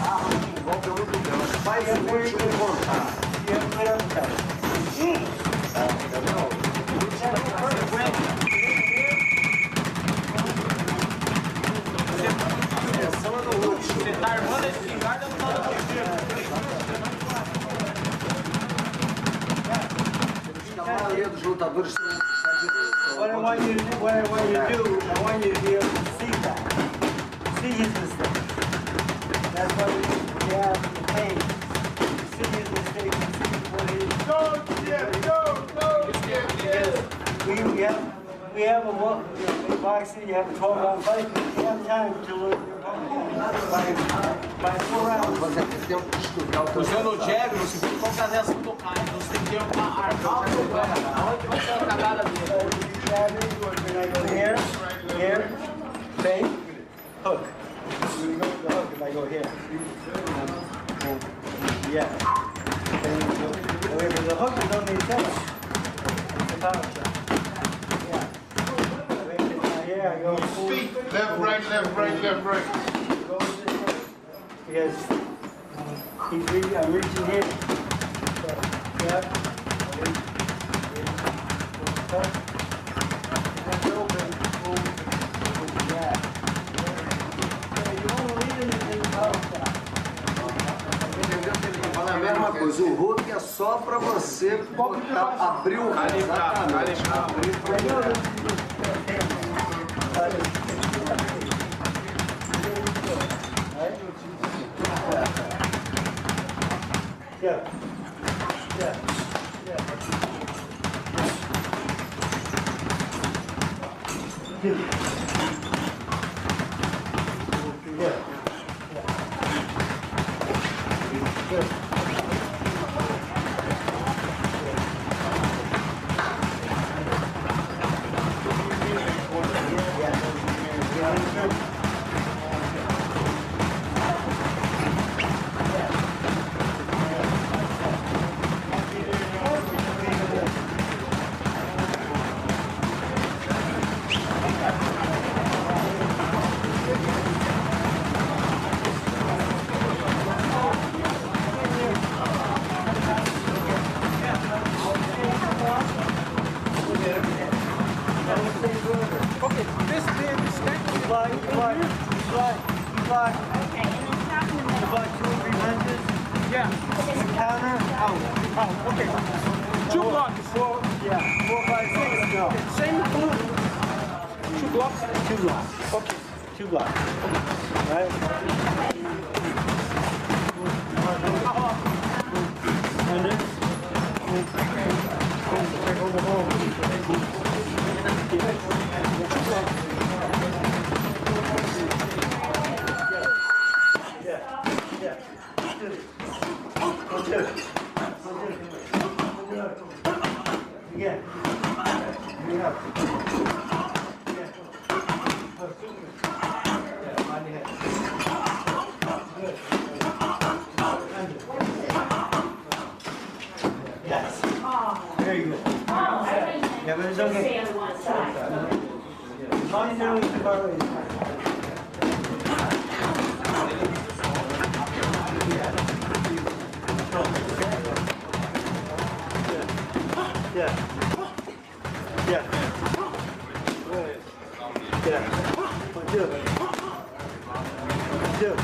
um golpe é muito bem. Mas faz o último contar. E eu fui atrás. Você tá armando esse guarda ou não? A maioria dos lutadores são What I want you to do, I want you to be able to see that. See his mistake. That's why we have the pain. See his mistake and see what he is. We have a walk in boxing, you have a 12-round fight, you have time to learn your opponent by 4 rounds. Você tem tempo de estudar o teu Usando o jab, você tem que fazer essa tocar. Então você tem que ter uma armar o problema. Aonde vai ser a cagada dele? Then I go here, here, bang, hook. The hook and I go here. Yeah. However, the hook is only a setup. It's a power shot. Yeah. Here I go. Feet. Left, right, left, right, left, right. Because I'm reaching here. So, yeah. Fala a mesma coisa, o hook é só pra você botar, abrir o exatamente. Yeah. Yeah. Yes. Very good. Yeah, but it's okay. As long as you don't use the car, it's fine. Yeah. Yeah. Yeah. 1, 2. 1, 2.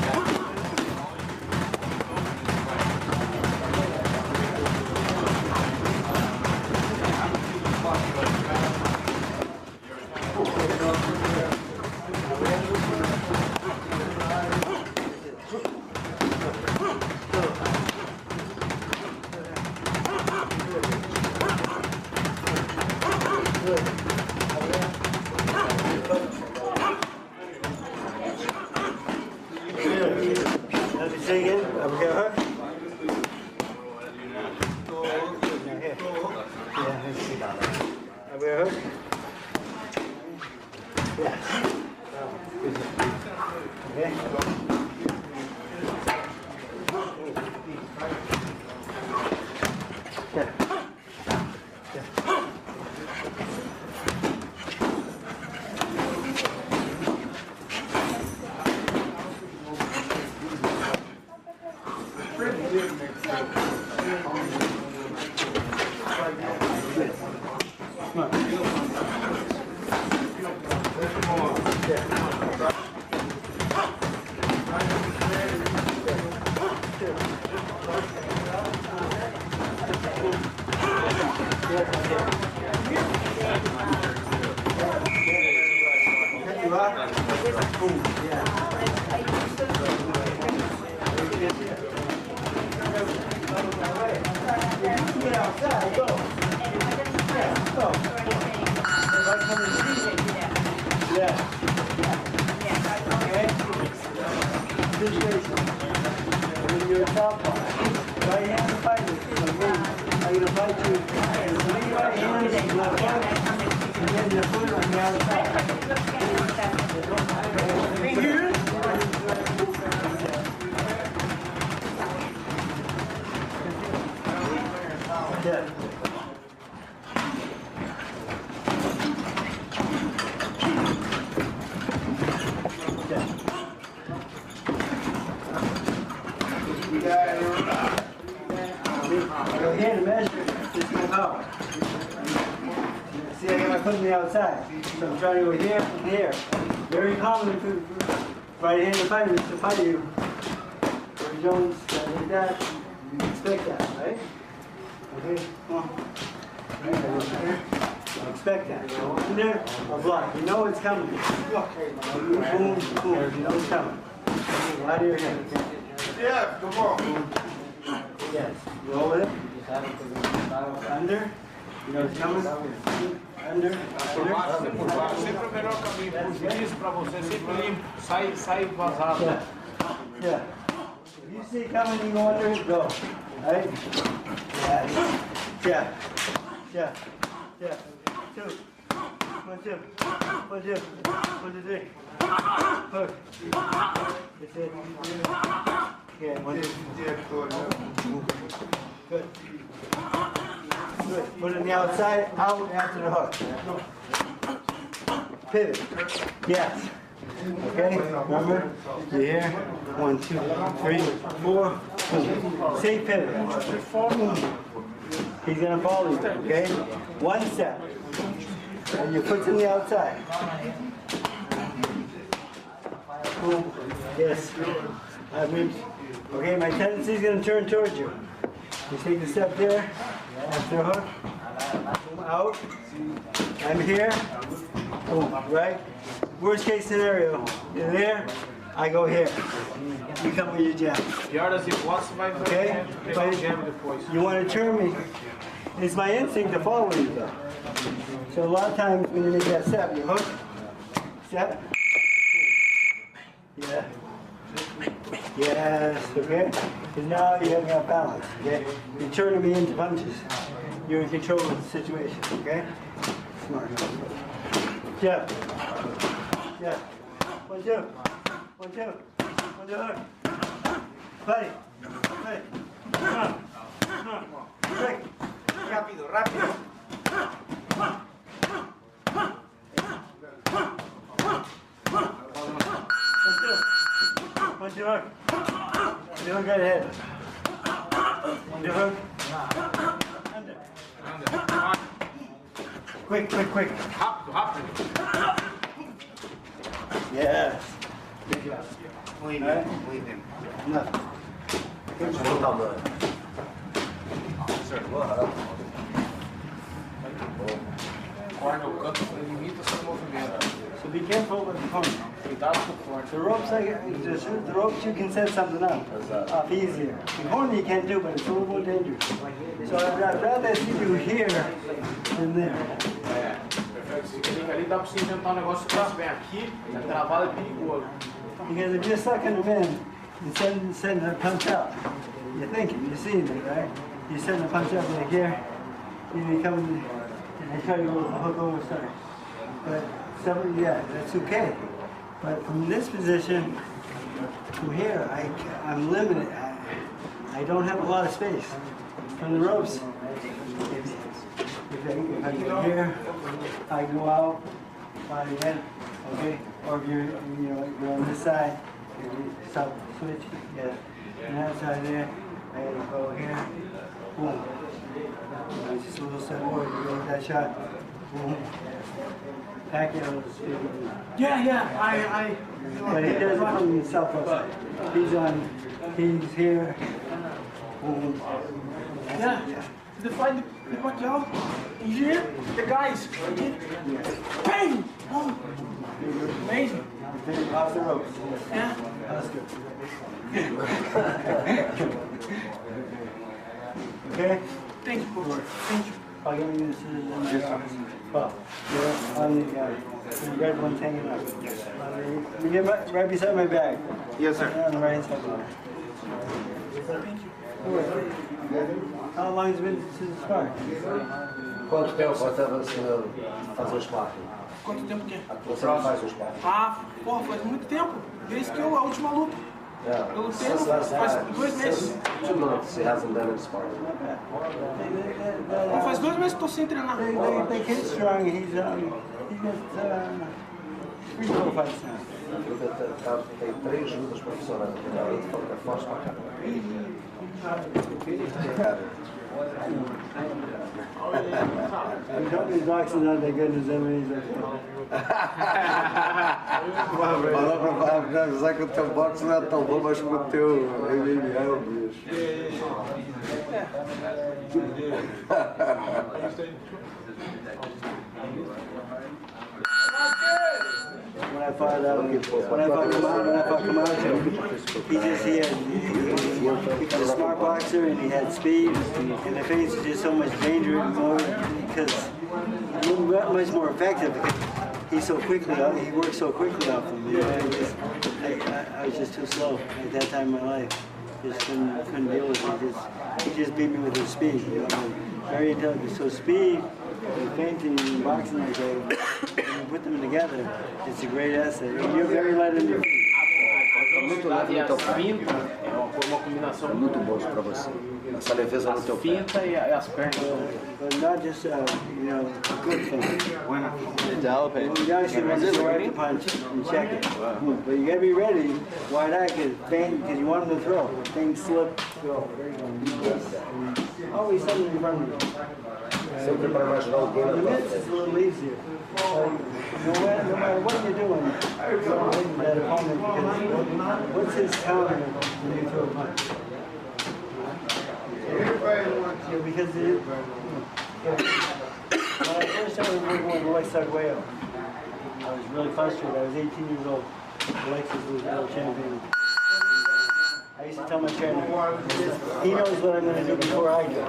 Let me say again. Over here, hook. Now here. Yeah, let's see. Over here, hook. Yeah. Okay. Yeah. Yeah. See, I got my foot on the outside. So I'm trying to go here and here. Very common for right-handed fighters to fight you. Or Jones, like that. You expect that, right? Okay, come on. You expect that. Go in there, I'll block. You know it's coming. Boom, boom, boom. You know it's coming. Out of your head. Yeah, come on. Yes. Roll it. Under. You know it's coming. Under. Sempre o melhor caminho isso para você, sempre limpo, sai vazado. Yeah. If you see it coming, you go under it, go. Right? Yeah. Yeah. Two. 1, 2. 1, 2. 1, 2, 3. Hook. That's it. Okay, 1, 2. Good. Good. Put it on the outside, out after the hook. Pivot. Yes. Okay, remember? You're here. 1, 2, 3, 4. Boom. Same pivot. He's gonna follow you, okay? 1 step. And your foot's on the outside. Boom. Yes. Okay, my tendency is gonna turn towards you. You take the step there, after a hook, boom, out, I'm here, boom, right? Worst case scenario, you're there, I go here. You come with your jab. Pior das hipóteses, vai Okay? pegar o jab depois. You want to turn me, it's my instinct to follow you though. So a lot of times when you make that step, you hook, step, yeah. Yes, okay? Because now you haven't got balance, okay? You're turning me into punches. You're in control of the situation, okay? Smart. Jab. Jab. 1, 2. 1, 2. 1, 2, hook. Buddy. Buddy. Come on. Come on. Quick. Rápido, rápido. 1, 2, hook. 1, 2, hook right ahead. 1, 2, hook. Under. Quick. Rápido. Yes. Muy All right. bien, muy bien. Enough. Corta o canto, limita o seu movimento. So be careful with the corner. Cuidado com o corte. The ropes you can set something up easier. The corner you can't do, but it's a little more dangerous. So I'd rather see you here than there. Fica ali, dá pra você inventar um negócio que você vem aqui, travado é perigoso. Because if you're sucking them in and sending a punch out, you're thinking, you're seeing it, right? You're sending a punch out like here, you come and they try to go hook over the side. But yeah, that's okay. But from this position, from here, I'm limited. I don't have a lot of space. From the ropes, if I go here, I go out, body in, okay? Or if you're on this side, you stop, switch, yeah. And that side there, I gotta go here, boom. Just a little step forward, you get that shot, boom. Pacquiao is Yeah, but he does it from the Southwest. He's here. yeah. The fight, the Pacquiao, here, the guys, bang! Oh, amazing. Off the ropes. Yeah. That's good. Okay? Thank you, coach. Thank you. I'll give you this. Well, you're on the red one's hanging up. You get right beside my bag. Yes, sir. On the right hand side. How long has it been since the start? Quanto tempo até você fazer o sparring? Quanto tempo que é? Você não faz o sparring? Ah, porra, faz muito tempo. Desde que a última luta. Eu lutei faz 2 meses. 2 months he hasn't done any sparring. Faz 2 meses que tô sem treinar. They kid strong. He's got 3 or 4 fights now. Tem 3 lutas profissionais aqui na luta, falta é forte pra caramba. The company's boxing not that good as MMA's. Falou pra avisar que o teu boxe não é tão bom, mas que o teu MMA é o bicho. When I fought Camacho, he was a smart boxer and he had speed, and the face is just so much danger more because much more effective because he's so quickly he works so quickly off him. You know, I was just too slow at that time in my life. Just couldn't deal with it. He just beat me with his speed. You know, very intelligent. So speed and feinting and boxing like that, when you put them together, it's a great asset. And you're very light on your feet. Muito leve no teu pé. Uma combinação Muito bom pra você. Essa leveza no teu pé. finta e as pernas. But not just, good thing. You gotta see when to throw the punch and check it. But you gotta be ready. Why not? Because you want them to throw. Things slip. Always something in front of you. Sempre para imaginar alguém na The tua minutes is a frente. little easier. No matter what you're doing, you're hitting that opponent because what's his counter when you throw a punch? Because when I first started working with Alexis Arguello, I was really frustrated. I was 18 years old. Alexis was world champion. I used to tell my trainer, he knows what I'm going to do before I do.